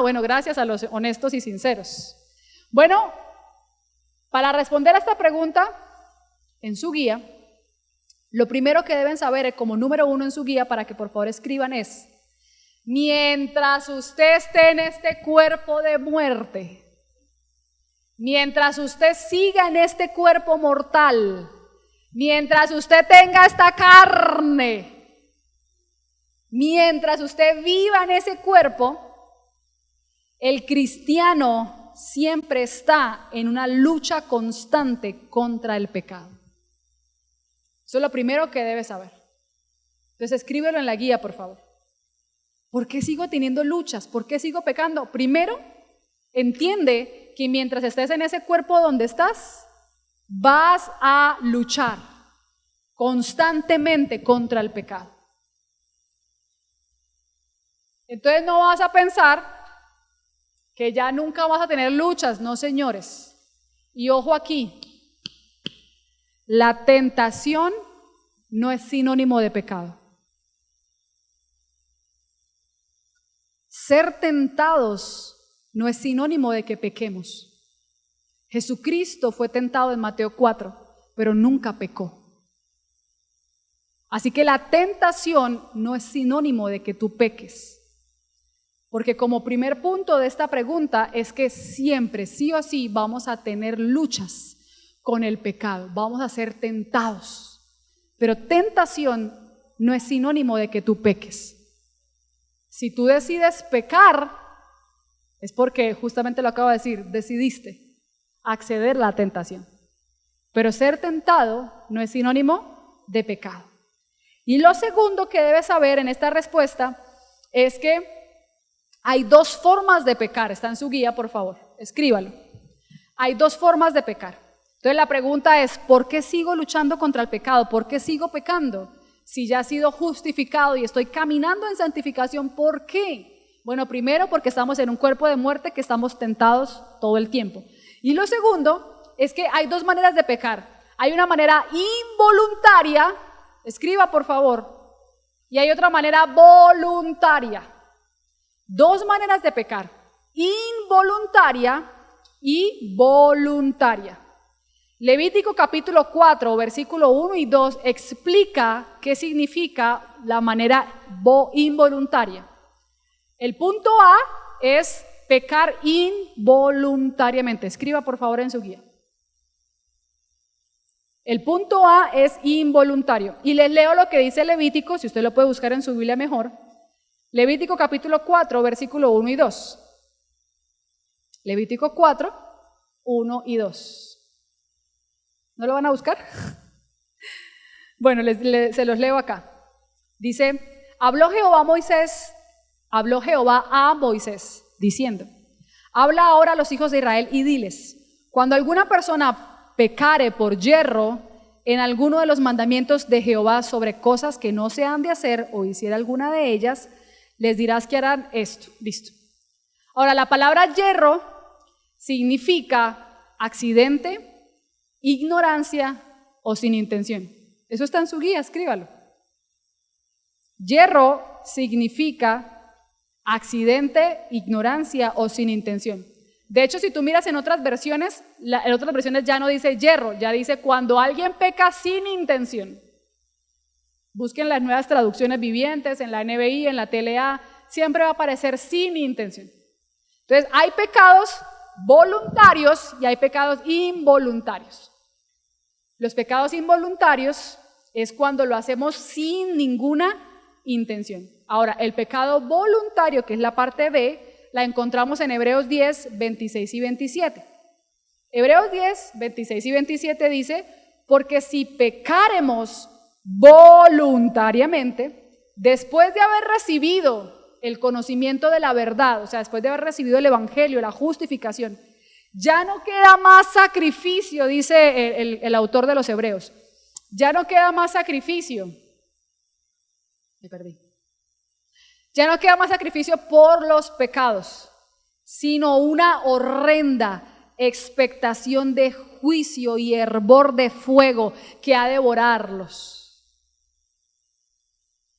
Bueno, gracias a los honestos y sinceros. Bueno, para responder a esta pregunta, en su guía, lo primero que deben saber, como número 1 en su guía, para que por favor escriban es, mientras usted esté en este cuerpo de muerte, mientras usted siga en este cuerpo mortal, mientras usted tenga esta carne, mientras usted viva en ese cuerpo, el cristiano siempre está en una lucha constante contra el pecado. Eso es lo primero que debe saber. Entonces escríbelo en la guía, por favor. ¿Por qué sigo teniendo luchas? ¿Por qué sigo pecando? Primero, entiende que mientras estés en ese cuerpo donde estás, vas a luchar constantemente contra el pecado. Entonces no vas a pensar que ya nunca vas a tener luchas, no, señores. Y ojo aquí, la tentación no es sinónimo de pecado. Ser tentados no es sinónimo de que pequemos. Jesucristo fue tentado en Mateo 4, pero nunca pecó. Así que la tentación no es sinónimo de que tú peques. Porque como primer punto de esta pregunta es que siempre, sí o sí, vamos a tener luchas con el pecado, vamos a ser tentados. Pero tentación no es sinónimo de que tú peques. Si tú decides pecar, es porque, justamente lo acabo de decir, decidiste acceder a la tentación. Pero ser tentado no es sinónimo de pecado. Y lo segundo que debes saber en esta respuesta es que hay dos formas de pecar. Está en su guía, por favor, escríbalo. Hay dos formas de pecar. Entonces la pregunta es, ¿por qué sigo luchando contra el pecado? ¿Por qué sigo pecando? Si ya he sido justificado y estoy caminando en santificación, ¿por qué? Bueno, primero porque estamos en un cuerpo de muerte que estamos tentados todo el tiempo. Y lo segundo es que hay dos maneras de pecar. Hay una manera involuntaria, escriba por favor, y hay otra manera voluntaria. Dos maneras de pecar, involuntaria y voluntaria. Levítico capítulo 4, versículo 1 y 2 explica qué significa la manera involuntaria. El punto A es pecar involuntariamente. Escriba por favor en su guía. El punto A es involuntario. Y les leo lo que dice Levítico, si usted lo puede buscar en su Biblia mejor. Levítico capítulo 4, versículo 1 y 2. Levítico 4, 1 y 2. ¿No lo van a buscar? Bueno, se los leo acá. Dice, habló Jehová a Moisés, diciendo, habla ahora a los hijos de Israel y diles, cuando alguna persona pecare por yerro en alguno de los mandamientos de Jehová sobre cosas que no se han de hacer o hiciera alguna de ellas, les dirás que harán esto. Listo. Ahora, la palabra yerro significa accidente, ignorancia o sin intención. Eso está en su guía, escríbalo. Yerro significa accidente, ignorancia o sin intención. De hecho, si tú miras en otras versiones ya no dice yerro, ya dice cuando alguien peca sin intención. Busquen las nuevas traducciones vivientes, en la NBI, en la TLA, siempre va a aparecer sin intención. Entonces, hay pecados voluntarios y hay pecados involuntarios. Los pecados involuntarios es cuando lo hacemos sin ninguna intención. Ahora, el pecado voluntario, que es la parte B, la encontramos en Hebreos 10, 26 y 27. Hebreos 10, 26 y 27 dice, porque si pecaremos voluntariamente, después de haber recibido el conocimiento de la verdad, o sea, después de haber recibido el evangelio, la justificación, ya no queda más sacrificio, dice el autor de los Hebreos, ya no queda más sacrificio, ya no queda más sacrificio por los pecados, sino una horrenda expectación de juicio y hervor de fuego que ha de devorarlos.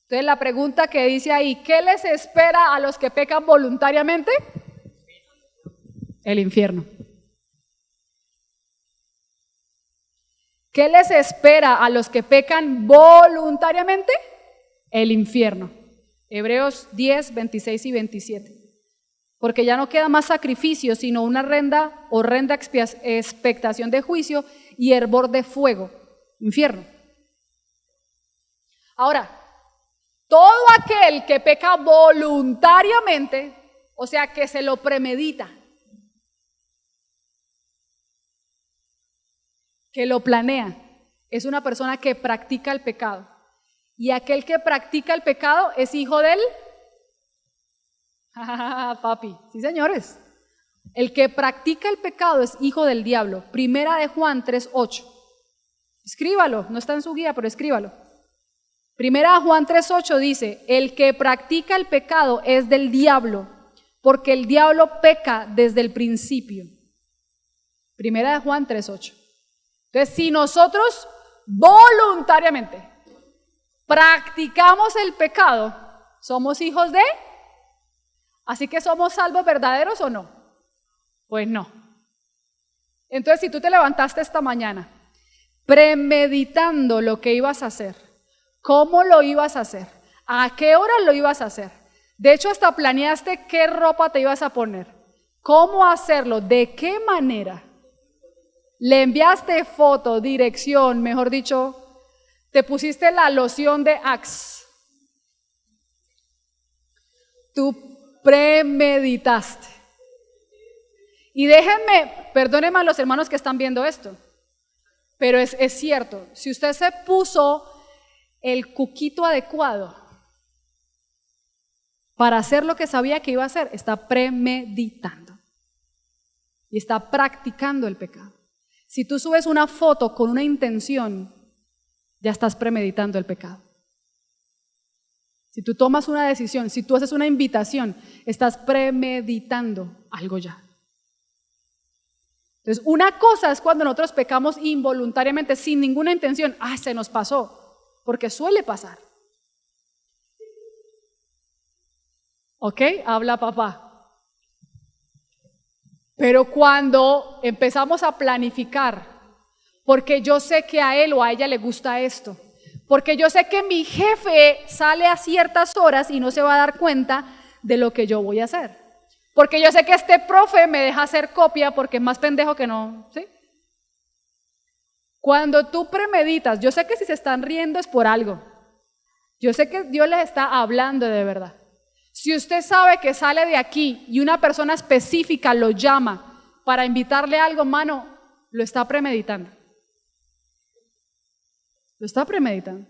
Entonces la pregunta que dice ahí, ¿qué les espera a los que pecan voluntariamente? El infierno. ¿Qué les espera a los que pecan voluntariamente? El infierno. Hebreos 10, 26 y 27. Porque ya no queda más sacrificio, sino una horrenda expectación de juicio y hervor de fuego. Infierno. Ahora, todo aquel que peca voluntariamente, o sea, que se lo premedita, que lo planea, es una persona que practica el pecado. Y aquel que practica el pecado es hijo del papi. Sí, señores. El que practica el pecado es hijo del diablo. Primera de Juan 3:8. Escríbalo, no está en su guía, pero escríbalo. Primera de Juan 3:8 dice, el que practica el pecado es del diablo, porque el diablo peca desde el principio. Primera de Juan 3:8. Entonces, si nosotros voluntariamente practicamos el pecado, somos hijos de... Así que ¿somos salvos verdaderos o no? Pues no. Entonces, si tú te levantaste esta mañana premeditando lo que ibas a hacer, cómo lo ibas a hacer, a qué hora lo ibas a hacer, de hecho hasta planeaste qué ropa te ibas a poner, cómo hacerlo, de qué manera, le enviaste foto, dirección, mejor dicho, te pusiste la loción de Axe, tú premeditaste. Y déjenme, perdónenme a los hermanos que están viendo esto, pero es cierto, si usted se puso el cuquito adecuado para hacer lo que sabía que iba a hacer, está premeditando y está practicando el pecado. Si tú subes una foto con una intención, ya estás premeditando el pecado. Si tú tomas una decisión, si tú haces una invitación, estás premeditando algo ya. Entonces, una cosa es cuando nosotros pecamos involuntariamente, sin ninguna intención. Se nos pasó, porque suele pasar. ¿Ok? Habla papá. Pero cuando empezamos a planificar, porque yo sé que a él o a ella le gusta esto, porque yo sé que mi jefe sale a ciertas horas y no se va a dar cuenta de lo que yo voy a hacer. Porque yo sé que este profe me deja hacer copia porque es más pendejo que no, ¿sí? Cuando tú premeditas, yo sé que si se están riendo es por algo. Yo sé que Dios les está hablando de verdad. Si usted sabe que sale de aquí y una persona específica lo llama para invitarle algo, mano, lo está premeditando. Lo está premeditando.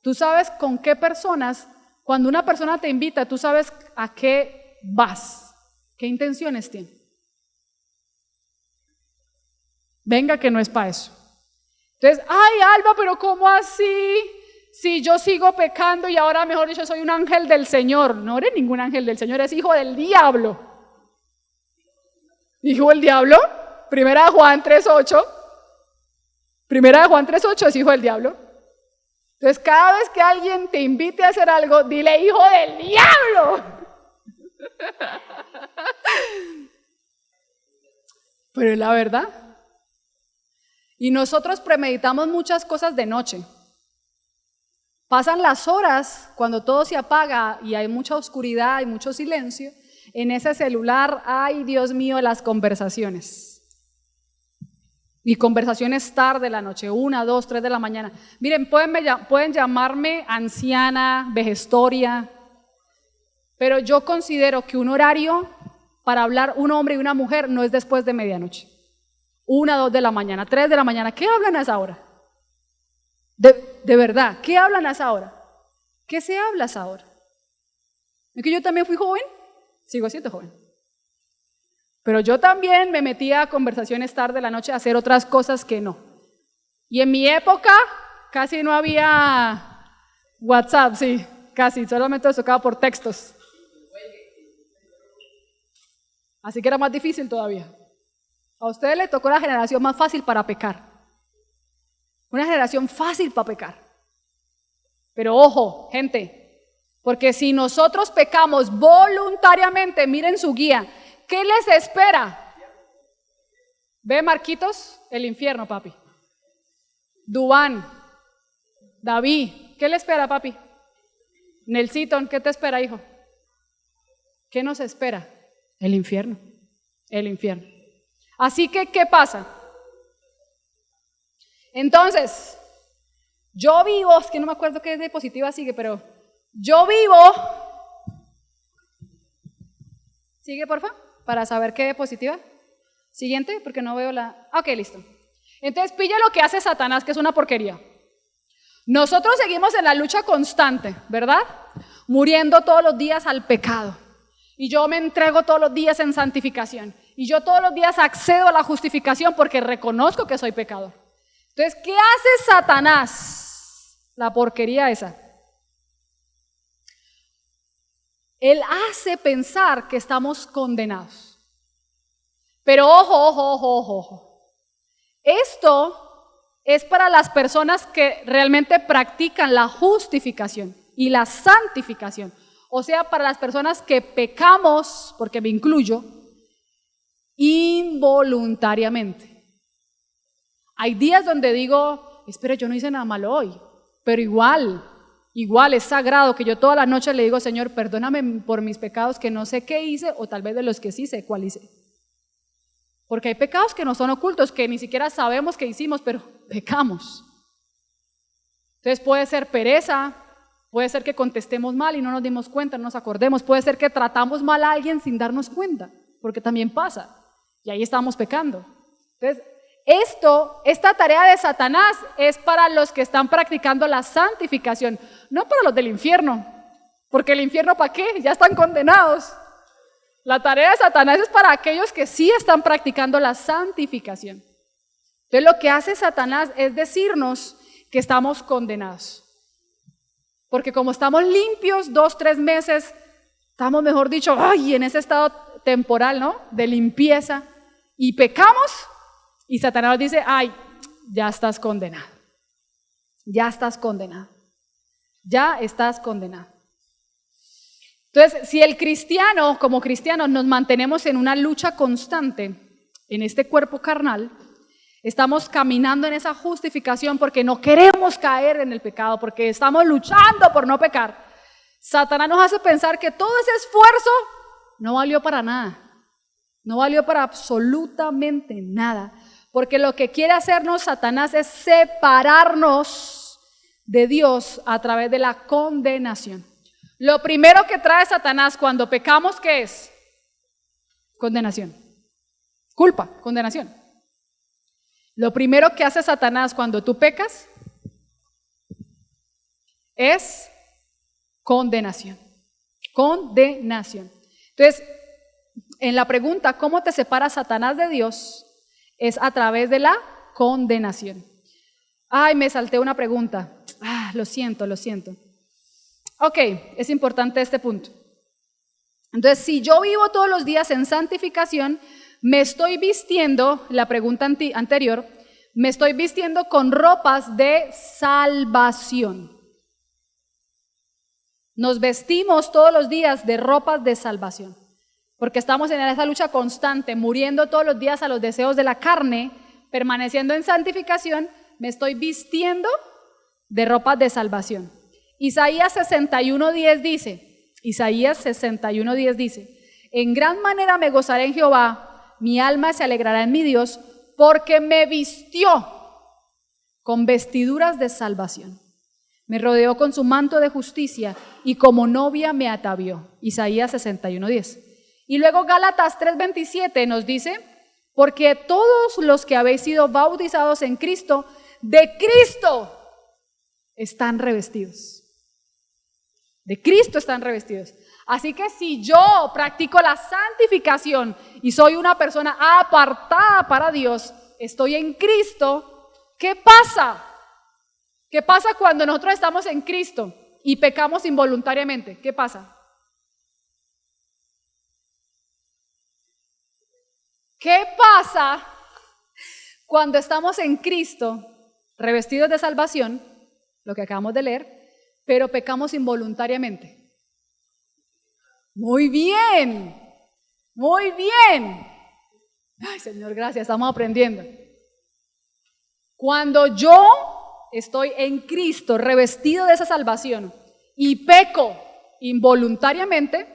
Tú sabes con qué personas, cuando una persona te invita, tú sabes a qué vas. ¿Qué intenciones tiene? Venga, que no es para eso. Entonces, Alba, pero ¿cómo así? Si yo sigo pecando y ahora, mejor dicho, soy un ángel del Señor. No eres ningún ángel del Señor, eres hijo del diablo. ¿Hijo del diablo? Primera de Juan 3:8. Primera de Juan 3:8 es hijo del diablo. Entonces, cada vez que alguien te invite a hacer algo, dile hijo del diablo. Pero es la verdad. Y nosotros premeditamos muchas cosas de noche. Pasan las horas cuando todo se apaga y hay mucha oscuridad y mucho silencio. En ese celular, ay Dios mío, las conversaciones. Y conversaciones tarde de la noche, 1, 2, 3 de la mañana. Miren, pueden llamarme anciana, vejestoria, pero yo considero que un horario para hablar un hombre y una mujer no es después de medianoche. 1, 2 de la mañana, 3 de la mañana. ¿Qué hablan a esa hora? De verdad, ¿qué hablan a esa hora? ¿Qué se habla a esa hora? ¿Es que yo también fui joven? Sigo siendo joven. Pero yo también me metía a conversaciones tarde de la noche a hacer otras cosas que no. Y en mi época casi no había WhatsApp, sí, casi, solamente se tocaba por textos. Así que era más difícil todavía. A ustedes les tocó la generación más fácil para pecar. Una generación fácil para pecar. Pero ojo, gente, porque si nosotros pecamos voluntariamente, miren su guía, ¿qué les espera? ¿Ve, Marquitos? El infierno, papi. Dubán, David, ¿qué le espera, papi? Nelsito, ¿qué te espera, hijo? ¿Qué nos espera? El infierno, el infierno. Así que, ¿qué pasa? Entonces, yo vivo, es que no me acuerdo qué diapositiva sigue, pero yo vivo, sigue porfa, para saber qué diapositiva. Siguiente, porque no veo la... Ok, listo. Entonces, pilla lo que hace Satanás, que es una porquería. Nosotros seguimos en la lucha constante, ¿verdad? Muriendo todos los días al pecado. Y yo me entrego todos los días en santificación. Y yo todos los días accedo a la justificación porque reconozco que soy pecador. Entonces, ¿qué hace Satanás? La porquería esa. Él hace pensar que estamos condenados. Pero ojo. Esto es para las personas que realmente practican la justificación y la santificación. O sea, para las personas que pecamos, porque me incluyo, involuntariamente. Hay días donde digo, espera, yo no hice nada malo hoy, pero igual es sagrado que yo toda la noche le digo, Señor, perdóname por mis pecados que no sé qué hice, o tal vez de los que sí sé cuál hice. Porque hay pecados que no son ocultos, que ni siquiera sabemos que hicimos, pero pecamos. Entonces puede ser pereza, puede ser que contestemos mal y no nos dimos cuenta, no nos acordemos, puede ser que tratamos mal a alguien sin darnos cuenta, porque también pasa, y ahí estamos pecando. Entonces, esta tarea de Satanás es para los que están practicando la santificación, no para los del infierno, porque el infierno ¿para qué? Ya están condenados. La tarea de Satanás es para aquellos que sí están practicando la santificación. Entonces lo que hace Satanás es decirnos que estamos condenados. Porque como estamos limpios 2-3 meses, estamos mejor dicho, en ese estado temporal, ¿no? De limpieza. Y pecamos y Satanás nos dice, ya estás condenado. Ya estás condenado. Ya estás condenado. Entonces, si como cristianos nos mantenemos en una lucha constante en este cuerpo carnal, estamos caminando en esa justificación porque no queremos caer en el pecado, porque estamos luchando por no pecar. Satanás nos hace pensar que todo ese esfuerzo no valió para nada, no valió para absolutamente nada, porque lo que quiere hacernos Satanás es separarnos de Dios a través de la condenación. Lo primero que trae Satanás cuando pecamos, ¿qué es? Condenación. Culpa, condenación. Lo primero que hace Satanás cuando tú pecas es condenación. Condenación. Entonces, en la pregunta, ¿cómo te separa Satanás de Dios? Es a través de la condenación. Me salté una pregunta. Lo siento. Ok, es importante este punto. Entonces, si yo vivo todos los días en santificación, me estoy vistiendo, la pregunta anterior, me estoy vistiendo con ropas de salvación. Nos vestimos todos los días de ropas de salvación, porque estamos en esa lucha constante, muriendo todos los días a los deseos de la carne, permaneciendo en santificación, me estoy vistiendo de ropas de salvación. Isaías 61:10 dice, en gran manera me gozaré en Jehová, mi alma se alegrará en mi Dios, porque me vistió con vestiduras de salvación. Me rodeó con su manto de justicia y como novia me atavió. Isaías 61:10. Y luego Gálatas 3:27 nos dice, porque todos los que habéis sido bautizados en Cristo, de Cristo están revestidos. De Cristo están revestidos. Así que si yo practico la santificación y soy una persona apartada para Dios, estoy en Cristo, ¿qué pasa? ¿Qué pasa cuando nosotros estamos en Cristo y pecamos involuntariamente? ¿Qué pasa? ¿Qué pasa cuando estamos en Cristo, revestidos de salvación, lo que acabamos de leer, pero pecamos involuntariamente? Muy bien, muy bien. Ay, Señor, gracias, estamos aprendiendo. Cuando yo estoy en Cristo, revestido de esa salvación, y peco involuntariamente,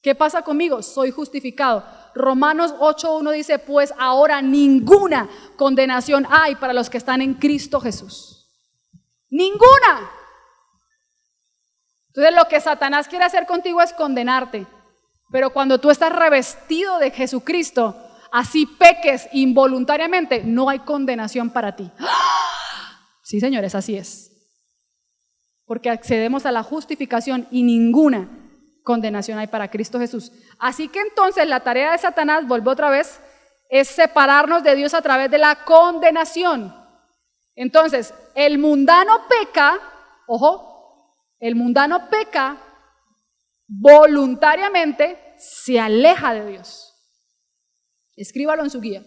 ¿qué pasa conmigo? Soy justificado. Romanos 8:1 dice, pues ahora ninguna condenación hay para los que están en Cristo Jesús. Ninguna. Entonces lo que Satanás quiere hacer contigo es condenarte, pero cuando tú estás revestido de Jesucristo, así peques involuntariamente, no hay condenación para ti. Sí, señores, así es. Porque accedemos a la justificación y ninguna condenación hay para Cristo Jesús. Así que entonces la tarea de Satanás, vuelvo otra vez, es separarnos de Dios a través de la condenación. Entonces, el mundano peca, ojo, el mundano peca voluntariamente, se aleja de Dios. Escríbalo en su guía.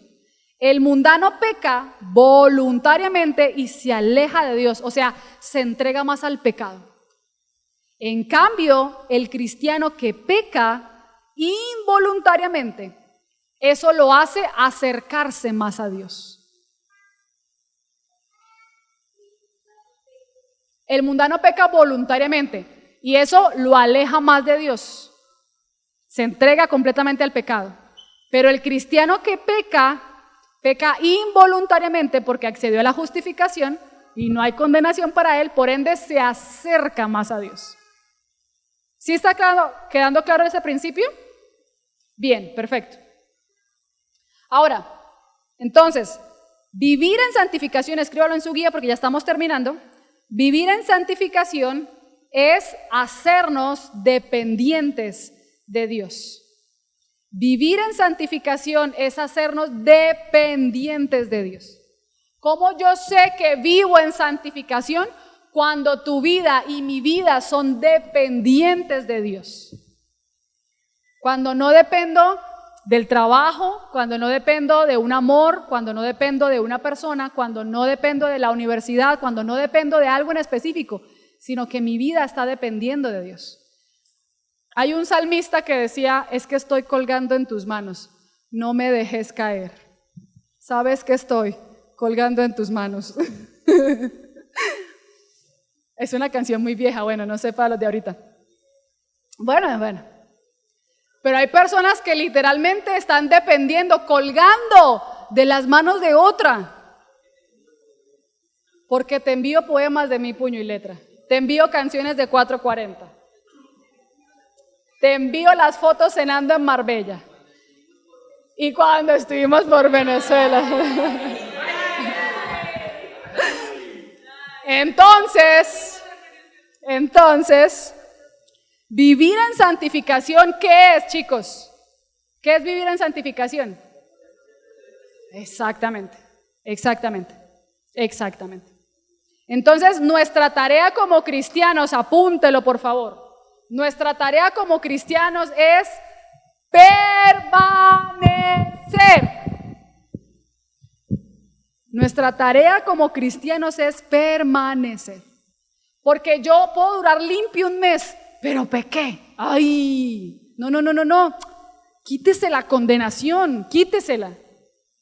El mundano peca voluntariamente y se aleja de Dios, o sea, se entrega más al pecado. En cambio, el cristiano que peca involuntariamente, eso lo hace acercarse más a Dios. El mundano peca voluntariamente y eso lo aleja más de Dios. Se entrega completamente al pecado. Pero el cristiano que peca involuntariamente porque accedió a la justificación y no hay condenación para él, por ende se acerca más a Dios. ¿Sí está quedando claro ese principio? Bien, perfecto. Ahora, entonces, vivir en santificación, escríbalo en su guía porque ya estamos terminando. Vivir en santificación es hacernos dependientes de Dios. Vivir en santificación es hacernos dependientes de Dios. ¿Cómo yo sé que vivo en santificación? Cuando tu vida y mi vida son dependientes de Dios. Cuando no dependo del trabajo, cuando no dependo de un amor, cuando no dependo de una persona, cuando no dependo de la universidad, cuando no dependo de algo en específico, sino que mi vida está dependiendo de Dios. Hay un salmista que decía, es que estoy colgando en tus manos, no me dejes caer. ¿Sabes que estoy colgando en tus manos? Es una canción muy vieja, bueno, no sé para los de ahorita. Bueno. Pero hay personas que literalmente están dependiendo, colgando de las manos de otra. Porque te envío poemas de mi puño y letra. Te envío canciones de 440. Te envío las fotos cenando en Marbella. Y cuando estuvimos por Venezuela. Entonces, vivir en santificación, ¿qué es, chicos? ¿Qué es vivir en santificación? Exactamente. Entonces, nuestra tarea como cristianos, apúntelo por favor, nuestra tarea como cristianos es permanecer. Nuestra tarea como cristianos es permanecer. Porque yo puedo durar limpio un mes, pero pequé. ¡Ay! No. Quítese la condenación, quítesela.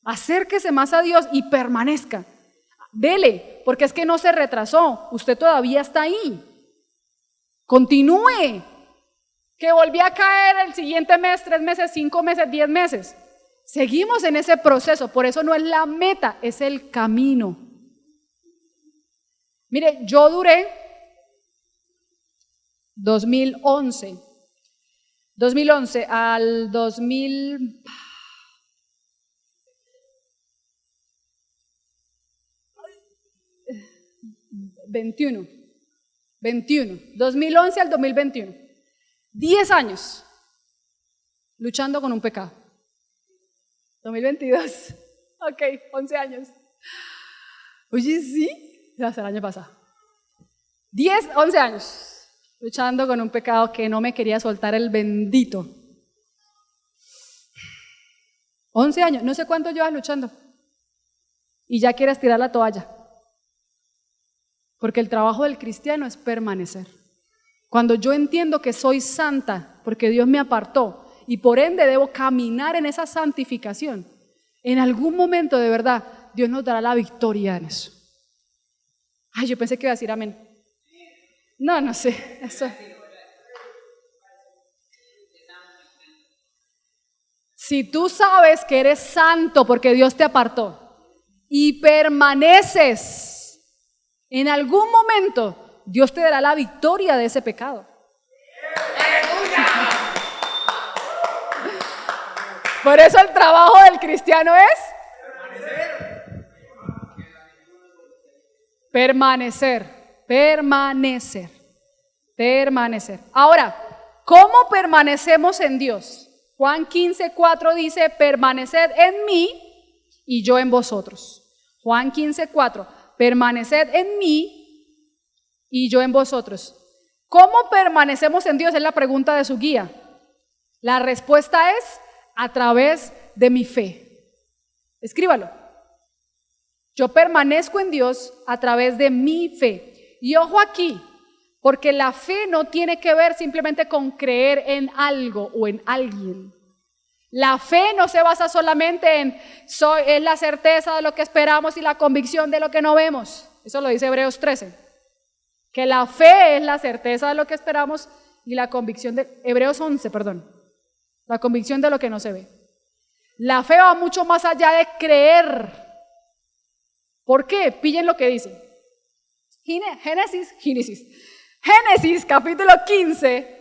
Acérquese más a Dios y permanezca. Dele, porque es que no se retrasó. Usted todavía está ahí. Continúe. Que volví a caer el siguiente mes, 3 meses, 5 meses, 10 meses. Seguimos en ese proceso, por eso no es la meta, es el camino. Mire, yo duré 2011 al 2021, 2011 al 2021, 10 años luchando con un pecado. 2022, ok, 11 años. Oye, sí, hasta el año pasado. 11 años luchando con un pecado que no me quería soltar el bendito. 11 años, no sé cuánto llevas luchando. Y ya quieres tirar la toalla. Porque el trabajo del cristiano es permanecer. Cuando yo entiendo que soy santa, porque Dios me apartó, y por ende debo caminar en esa santificación, en algún momento de verdad Dios nos dará la victoria en eso. Ay, yo pensé que iba a decir amén. No sé, eso. Si tú sabes que eres santo porque Dios te apartó y permaneces, en algún momento Dios te dará la victoria de ese pecado. Por eso el trabajo del cristiano es permanecer. Ahora, ¿Cómo permanecemos en Dios? Juan 15:4 dice, permaneced en mí y yo en vosotros. Juan 15:4, permaneced en mí y yo en vosotros. ¿Cómo permanecemos en Dios? Es la pregunta de su guía. La respuesta es a través de mi fe. Escríbalo. Yo permanezco en Dios a través de mi fe. Y ojo aquí, porque la fe no tiene que ver simplemente con creer en algo o en alguien. La fe no se basa solamente en es la certeza de lo que esperamos y la convicción de lo que no vemos. Eso lo dice Hebreos 13. Que la fe es la certeza de lo que esperamos y la convicción de Hebreos 11, perdón. La convicción de lo que no se ve. La fe va mucho más allá de creer. ¿Por qué? Pillen lo que dice. Génesis capítulo 15.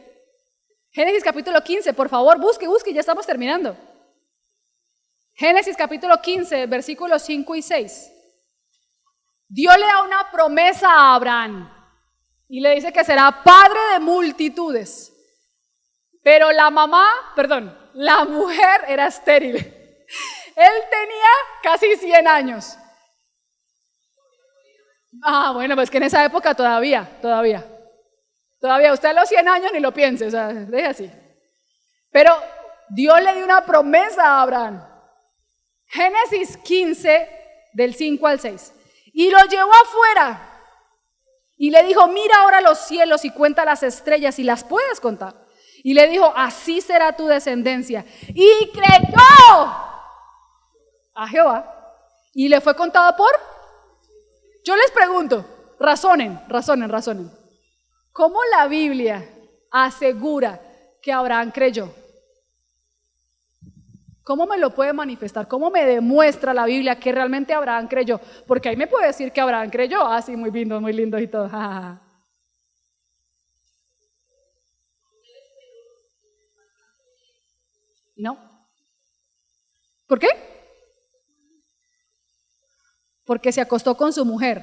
Génesis capítulo 15, por favor, busque, ya estamos terminando. Génesis capítulo 15, versículos 5 y 6. Dios le da una promesa a Abraham y le dice que será padre de multitudes. Pero la mujer era estéril. Él tenía casi 100 años. Bueno, pues que en esa época todavía, usted a los 100 años ni lo piense, o sea, deje así. Pero Dios le dio una promesa a Abraham. Génesis 15, del 5 al 6. Y lo llevó afuera y le dijo, mira ahora los cielos y cuenta las estrellas si las puedes contar. Y le dijo, así será tu descendencia. Y creyó a Jehová y le fue contado por... Yo les pregunto, razonen. ¿Cómo la Biblia asegura que Abraham creyó? ¿Cómo me lo puede manifestar? ¿Cómo me demuestra la Biblia que realmente Abraham creyó? Porque ahí me puede decir que Abraham creyó. Sí, muy lindo y todo. No. ¿Por qué? Porque se acostó con su mujer.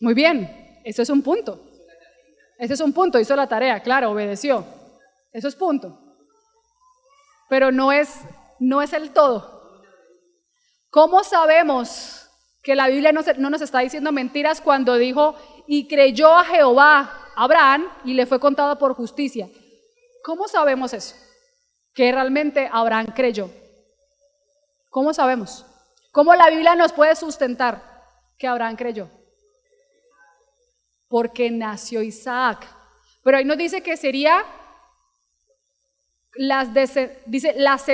Muy bien, eso es un punto. Hizo la tarea, claro, obedeció. Eso es punto. Pero no es el todo. ¿Cómo sabemos que la Biblia no nos está diciendo mentiras cuando dijo, y creyó a Jehová, Abraham, y le fue contado por justicia? ¿Cómo sabemos eso? Que realmente Abraham creyó. ¿Cómo sabemos? ¿Cómo la Biblia nos puede sustentar que Abraham creyó? Porque nació Isaac. Pero ahí nos dice que sería dice las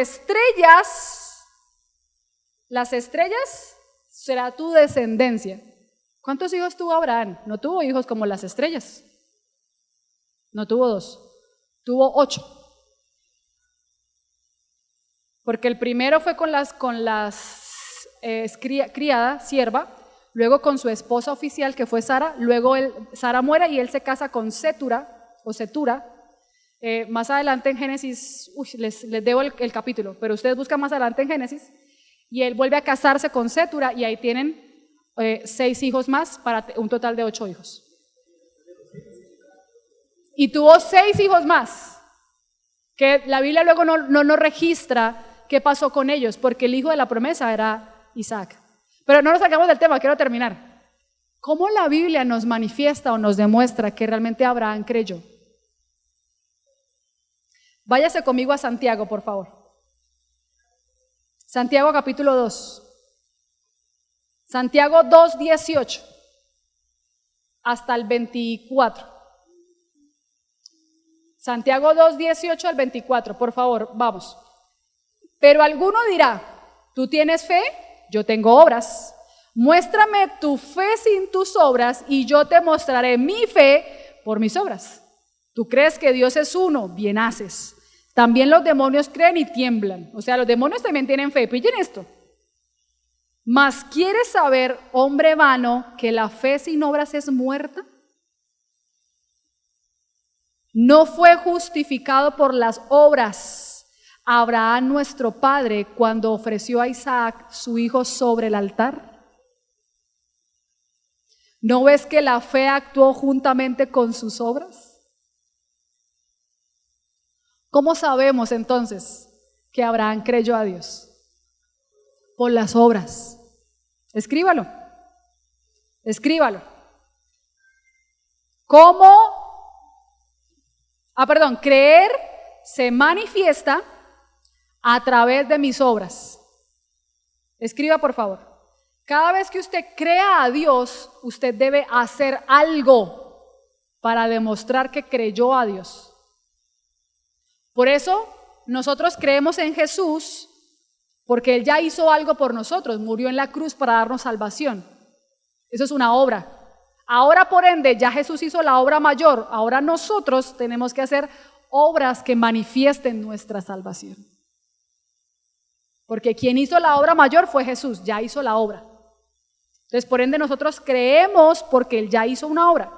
estrellas será tu descendencia. ¿Cuántos hijos tuvo Abraham? No tuvo hijos como las estrellas. No tuvo 2, tuvo 8. Porque el primero fue con las criada, sierva, luego con su esposa oficial que fue Sara, luego Sara muere y él se casa con Setura. Más adelante en Génesis, les debo el capítulo, pero ustedes buscan más adelante en Génesis, y él vuelve a casarse con Setura y ahí tienen 6 hijos más para un total de 8 hijos. Y tuvo 6 hijos más, que la Biblia luego no registra qué pasó con ellos, porque el hijo de la promesa era Isaac. Pero no nos sacamos del tema, quiero terminar. ¿Cómo la Biblia nos manifiesta o nos demuestra que realmente Abraham creyó? Váyase conmigo a Santiago, por favor. Santiago capítulo 2. Santiago 2:18 hasta el 24. Santiago 2:18 al 24, por favor, vamos. Pero alguno dirá, ¿tú tienes fe? Yo tengo obras. Muéstrame tu fe sin tus obras y yo te mostraré mi fe por mis obras. Tú crees que Dios es uno, bien haces. También los demonios creen y tiemblan. O sea, los demonios también tienen fe. Pillen esto. Mas ¿quieres saber, hombre vano, que la fe sin obras es muerta? No fue justificado por las obras Abraham nuestro padre cuando ofreció a Isaac su hijo sobre el altar. ¿No ves que la fe actuó juntamente con sus obras? ¿Cómo sabemos entonces que Abraham creyó a Dios? Por las obras. Escríbalo. Escríbalo. Creer se manifiesta a través de mis obras. Escriba, por favor. Cada vez que usted crea a Dios, usted debe hacer algo para demostrar que creyó a Dios. Por eso nosotros creemos en Jesús, porque Él ya hizo algo por nosotros, murió en la cruz para darnos salvación. Eso es una obra. Ahora, por ende, ya Jesús hizo la obra mayor. Ahora nosotros tenemos que hacer obras que manifiesten nuestra salvación. Porque quien hizo la obra mayor fue Jesús, ya hizo la obra. Entonces, por ende, nosotros creemos porque Él ya hizo una obra.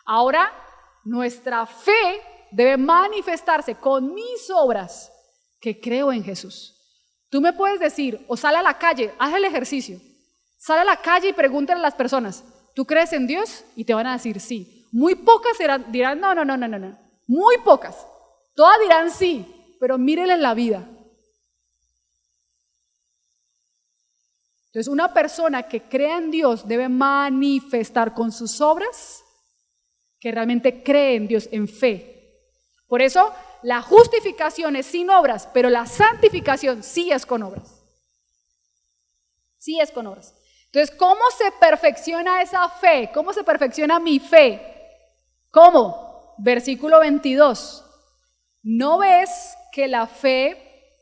Ahora, nuestra fe debe manifestarse con mis obras, que creo en Jesús. Tú me puedes decir, o sale a la calle, haz el ejercicio, sale a la calle y pregúntale a las personas, ¿tú crees en Dios? Y te van a decir sí. Muy pocas dirán, no. Muy pocas. Todas dirán sí, pero mírenle la vida. Entonces, una persona que crea en Dios debe manifestar con sus obras que realmente cree en Dios, en fe. Por eso, la justificación es sin obras, pero la santificación sí es con obras. Sí es con obras. Entonces, ¿cómo se perfecciona esa fe? ¿Cómo se perfecciona mi fe? ¿Cómo? Versículo 22. ¿No ves que la fe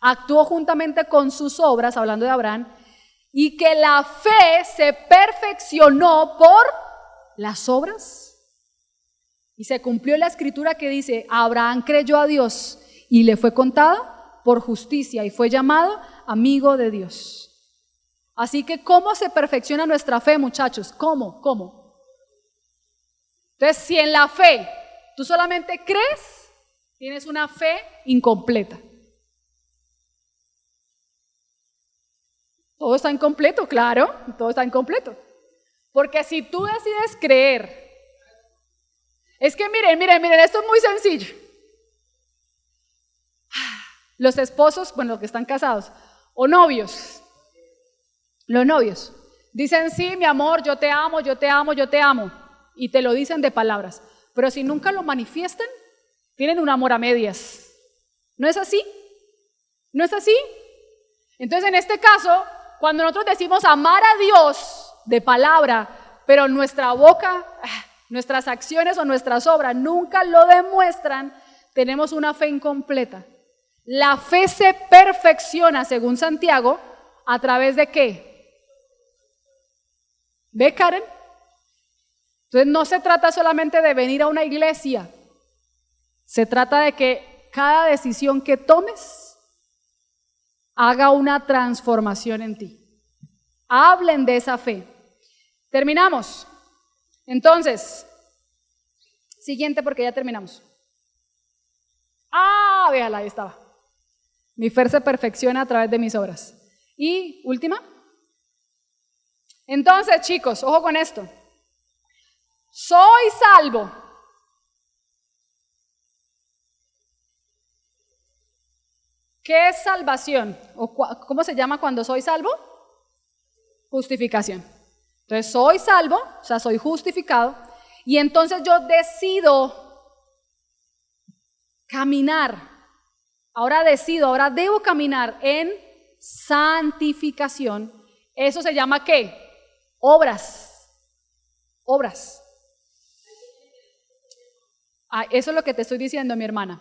actuó juntamente con sus obras, hablando de Abraham, y que la fe se perfeccionó por las obras? Y se cumplió la escritura que dice, Abraham creyó a Dios y le fue contada por justicia y fue llamado amigo de Dios. Así que, ¿cómo se perfecciona nuestra fe, muchachos? ¿Cómo? Entonces, si en la fe tú solamente crees, tienes una fe incompleta. Todo está incompleto, claro, todo está incompleto. Porque si tú decides creer, es que miren, esto es muy sencillo. Los esposos, bueno, los que están casados, o novios, los novios, dicen, sí, mi amor, yo te amo, y te lo dicen de palabras, pero si nunca lo manifiestan, tienen un amor a medias. ¿No es así? ¿No es así? Entonces, en este caso, cuando nosotros decimos amar a Dios de palabra, pero nuestra boca, nuestras acciones o nuestras obras nunca lo demuestran, tenemos una fe incompleta. La fe se perfecciona, según Santiago, ¿a través de qué? ¿Ve, Karen? Entonces no se trata solamente de venir a una iglesia, se trata de que cada decisión que tomes haga una transformación en ti. Hablen de esa fe. Terminamos. Entonces, siguiente porque ya terminamos. Véala, ahí estaba. Mi fe se perfecciona a través de mis obras. Y última. Entonces, chicos, ojo con esto. Soy salvo. ¿Qué es salvación? ¿O cómo se llama cuando soy salvo? Justificación. Entonces, soy salvo, o sea, soy justificado, y entonces yo decido caminar. Ahora debo caminar en santificación. Eso se llama ¿qué? Obras. Eso es lo que te estoy diciendo, mi hermana.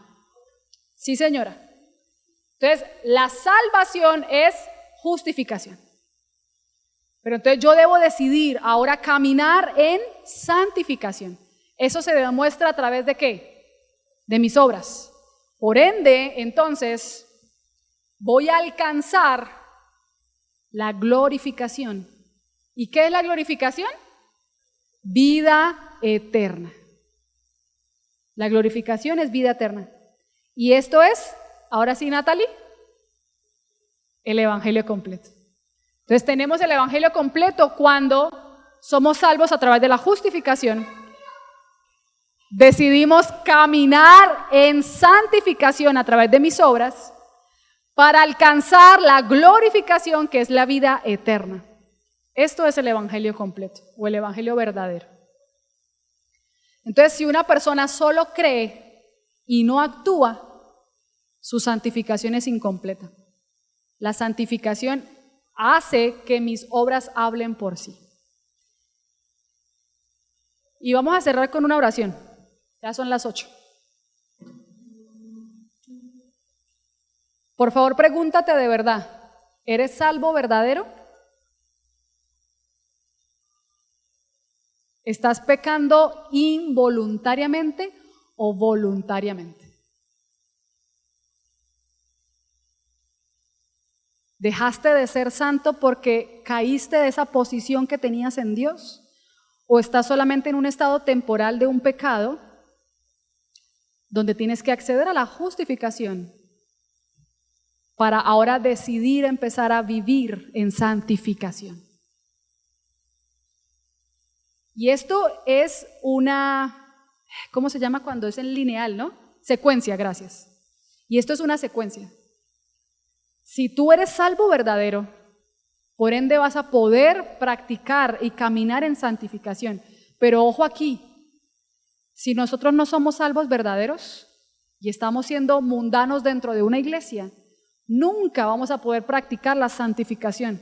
Sí, señora. Entonces, la salvación es justificación. Pero entonces yo debo decidir ahora caminar en santificación. Eso se demuestra a través de ¿qué? De mis obras. Por ende, entonces, voy a alcanzar la glorificación. ¿Y qué es la glorificación? Vida eterna. La glorificación es vida eterna. Y esto es, ahora sí, Natalie, el evangelio completo. Entonces tenemos el evangelio completo cuando somos salvos a través de la justificación decidimos caminar en santificación a través de mis obras para alcanzar la glorificación que es la vida eterna. Esto es el evangelio completo o el evangelio verdadero. Entonces, si una persona solo cree y no actúa, su santificación es incompleta. La santificación hace que mis obras hablen por sí. Y vamos a cerrar con una oración. Ya son las 8. Por favor, pregúntate de verdad, ¿eres salvo verdadero? ¿Estás pecando involuntariamente o voluntariamente? ¿Dejaste de ser santo porque caíste de esa posición que tenías en Dios? ¿O estás solamente en un estado temporal de un pecado donde tienes que acceder a la justificación para ahora decidir empezar a vivir en santificación? Y esto es una, ¿cómo se llama cuando es en lineal, no? Secuencia, gracias. Y esto es una secuencia. Si tú eres salvo verdadero, por ende vas a poder practicar y caminar en santificación. Pero ojo aquí, si nosotros no somos salvos verdaderos y estamos siendo mundanos dentro de una iglesia, nunca vamos a poder practicar la santificación,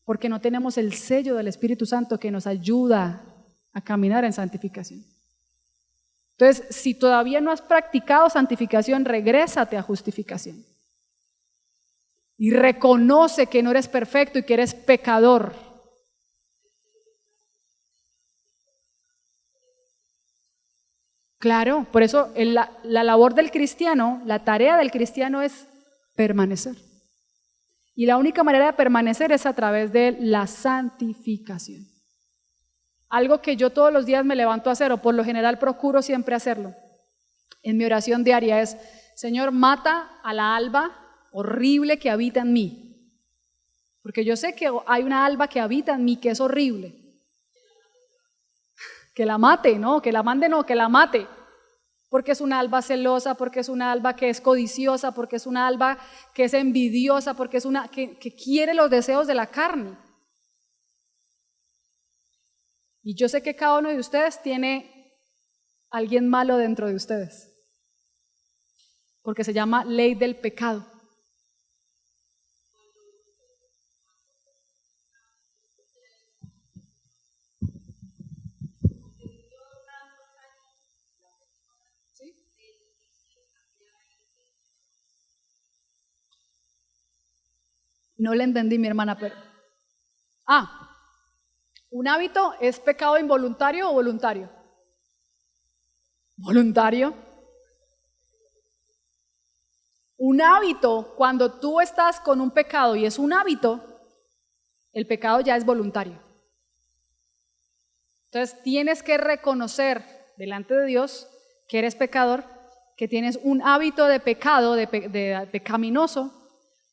porque no tenemos el sello del Espíritu Santo que nos ayuda a caminar en santificación. Entonces, si todavía no has practicado santificación, regrésate a justificación. Y reconoce que no eres perfecto y que eres pecador. Claro, por eso la labor del cristiano, la tarea del cristiano es permanecer. Y la única manera de permanecer es a través de la santificación. Algo que yo todos los días me levanto a hacer, o por lo general procuro siempre hacerlo, en mi oración diaria es: Señor, mata a la alba horrible que habita en mí. Porque yo sé que hay una alba que habita en mí que es horrible. Que la mate, no, que la mande, no, que la mate. Porque es una alba celosa, porque es una alba que es codiciosa, porque es una alba que es envidiosa, porque es una que quiere los deseos de la carne. Y yo sé que cada uno de ustedes tiene alguien malo dentro de ustedes, porque se llama ley del pecado. No le entendí, mi hermana, pero... ¿un hábito es pecado involuntario o voluntario? Voluntario. Un hábito, cuando tú estás con un pecado y es un hábito, el pecado ya es voluntario. Entonces tienes que reconocer delante de Dios que eres pecador, que tienes un hábito de pecado, de pecaminoso,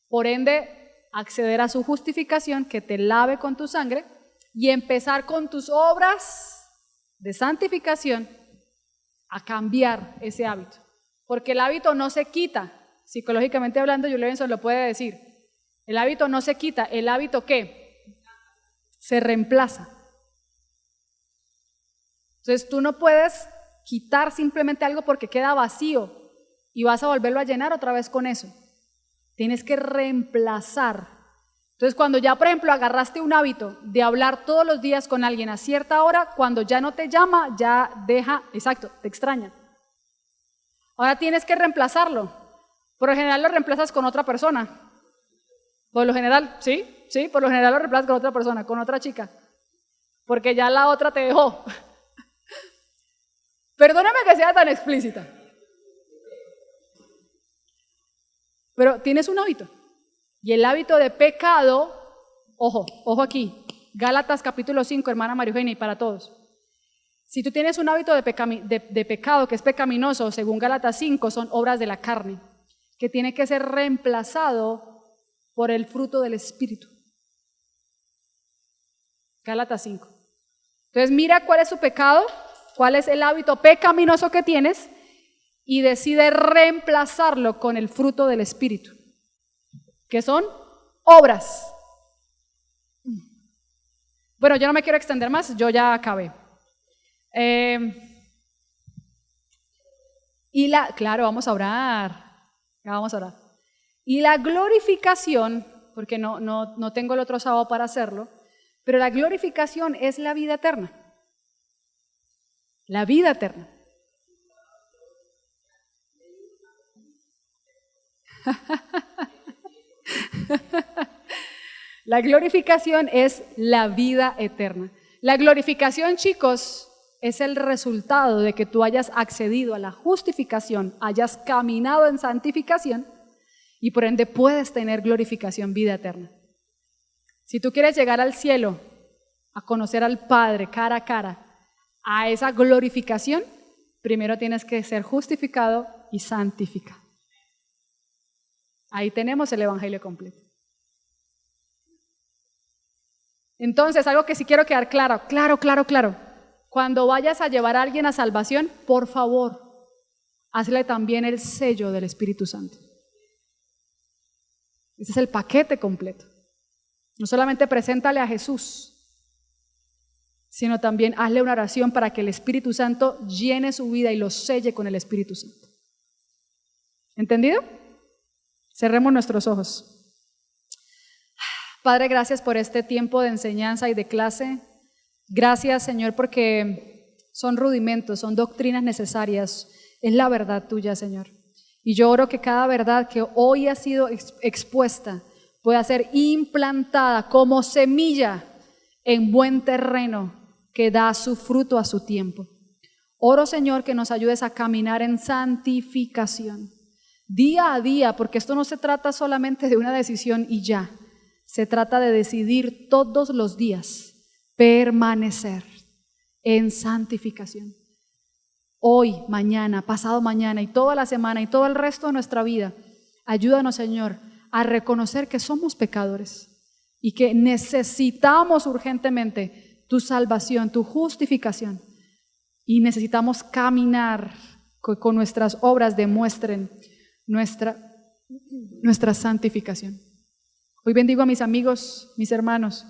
por ende acceder a su justificación, que te lave con tu sangre, y empezar con tus obras de santificación a cambiar ese hábito. Porque el hábito no se quita, psicológicamente hablando, Julie Benson lo puede decir. El hábito no se quita, el hábito ¿qué? Se reemplaza. Entonces tú no puedes quitar simplemente algo porque queda vacío y vas a volverlo a llenar otra vez con eso. Tienes que reemplazar. Entonces cuando ya, por ejemplo, agarraste un hábito de hablar todos los días con alguien a cierta hora, cuando ya no te llama, ya deja, exacto, te extraña. Ahora tienes que reemplazarlo. Por lo general lo reemplazas con otra persona. Por lo general, sí, por lo general lo reemplazas con otra persona, con otra chica. Porque ya la otra te dejó. Perdóname que sea tan explícita. Pero tienes un hábito. Y el hábito de pecado, ojo aquí, Gálatas capítulo 5, hermana María Eugenia, y para todos. Si tú tienes un hábito de pecado que es pecaminoso, según Gálatas 5, son obras de la carne, que tiene que ser reemplazado por el fruto del Espíritu. Gálatas 5. Entonces mira cuál es su pecado cuál es el hábito pecaminoso que tienes y decide reemplazarlo con el fruto del Espíritu, que son obras. Bueno, yo no me quiero extender más, yo ya acabé. Claro, vamos a orar. Ya vamos a orar. Y la glorificación, porque no tengo el otro sábado para hacerlo, pero la glorificación es la vida eterna. La vida eterna. La glorificación es la vida eterna. La glorificación, chicos, es el resultado de que tú hayas accedido a la justificación, hayas caminado en santificación y por ende puedes tener glorificación, vida eterna. Si tú quieres llegar al cielo, a conocer al Padre cara a cara, a esa glorificación, primero tienes que ser justificado y santificado. Ahí tenemos el evangelio completo. Entonces, algo que sí quiero quedar claro. Cuando vayas a llevar a alguien a salvación, por favor, hazle también el sello del Espíritu Santo. Ese es el paquete completo. No solamente preséntale a Jesús, sino también hazle una oración para que el Espíritu Santo llene su vida y lo selle con el Espíritu Santo. ¿Entendido? Cerremos nuestros ojos. Padre, gracias por este tiempo de enseñanza y de clase. Gracias, Señor, porque son rudimentos, son doctrinas necesarias. Es la verdad tuya, Señor. Y yo oro que cada verdad que hoy ha sido expuesta pueda ser implantada como semilla en buen terreno que da su fruto a su tiempo. Oro, Señor, que nos ayudes a caminar en santificación día a día, porque esto no se trata solamente de una decisión y ya. Se trata de decidir todos los días permanecer en santificación. Hoy, mañana, pasado mañana y toda la semana y todo el resto de nuestra vida, ayúdanos, Señor, a reconocer que somos pecadores y que necesitamos urgentemente tu salvación, tu justificación, y necesitamos caminar con nuestras obras demuestren nuestra santificación. Hoy bendigo a mis amigos, mis hermanos.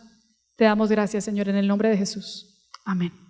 Te damos gracias, Señor, en el nombre de Jesús. Amén.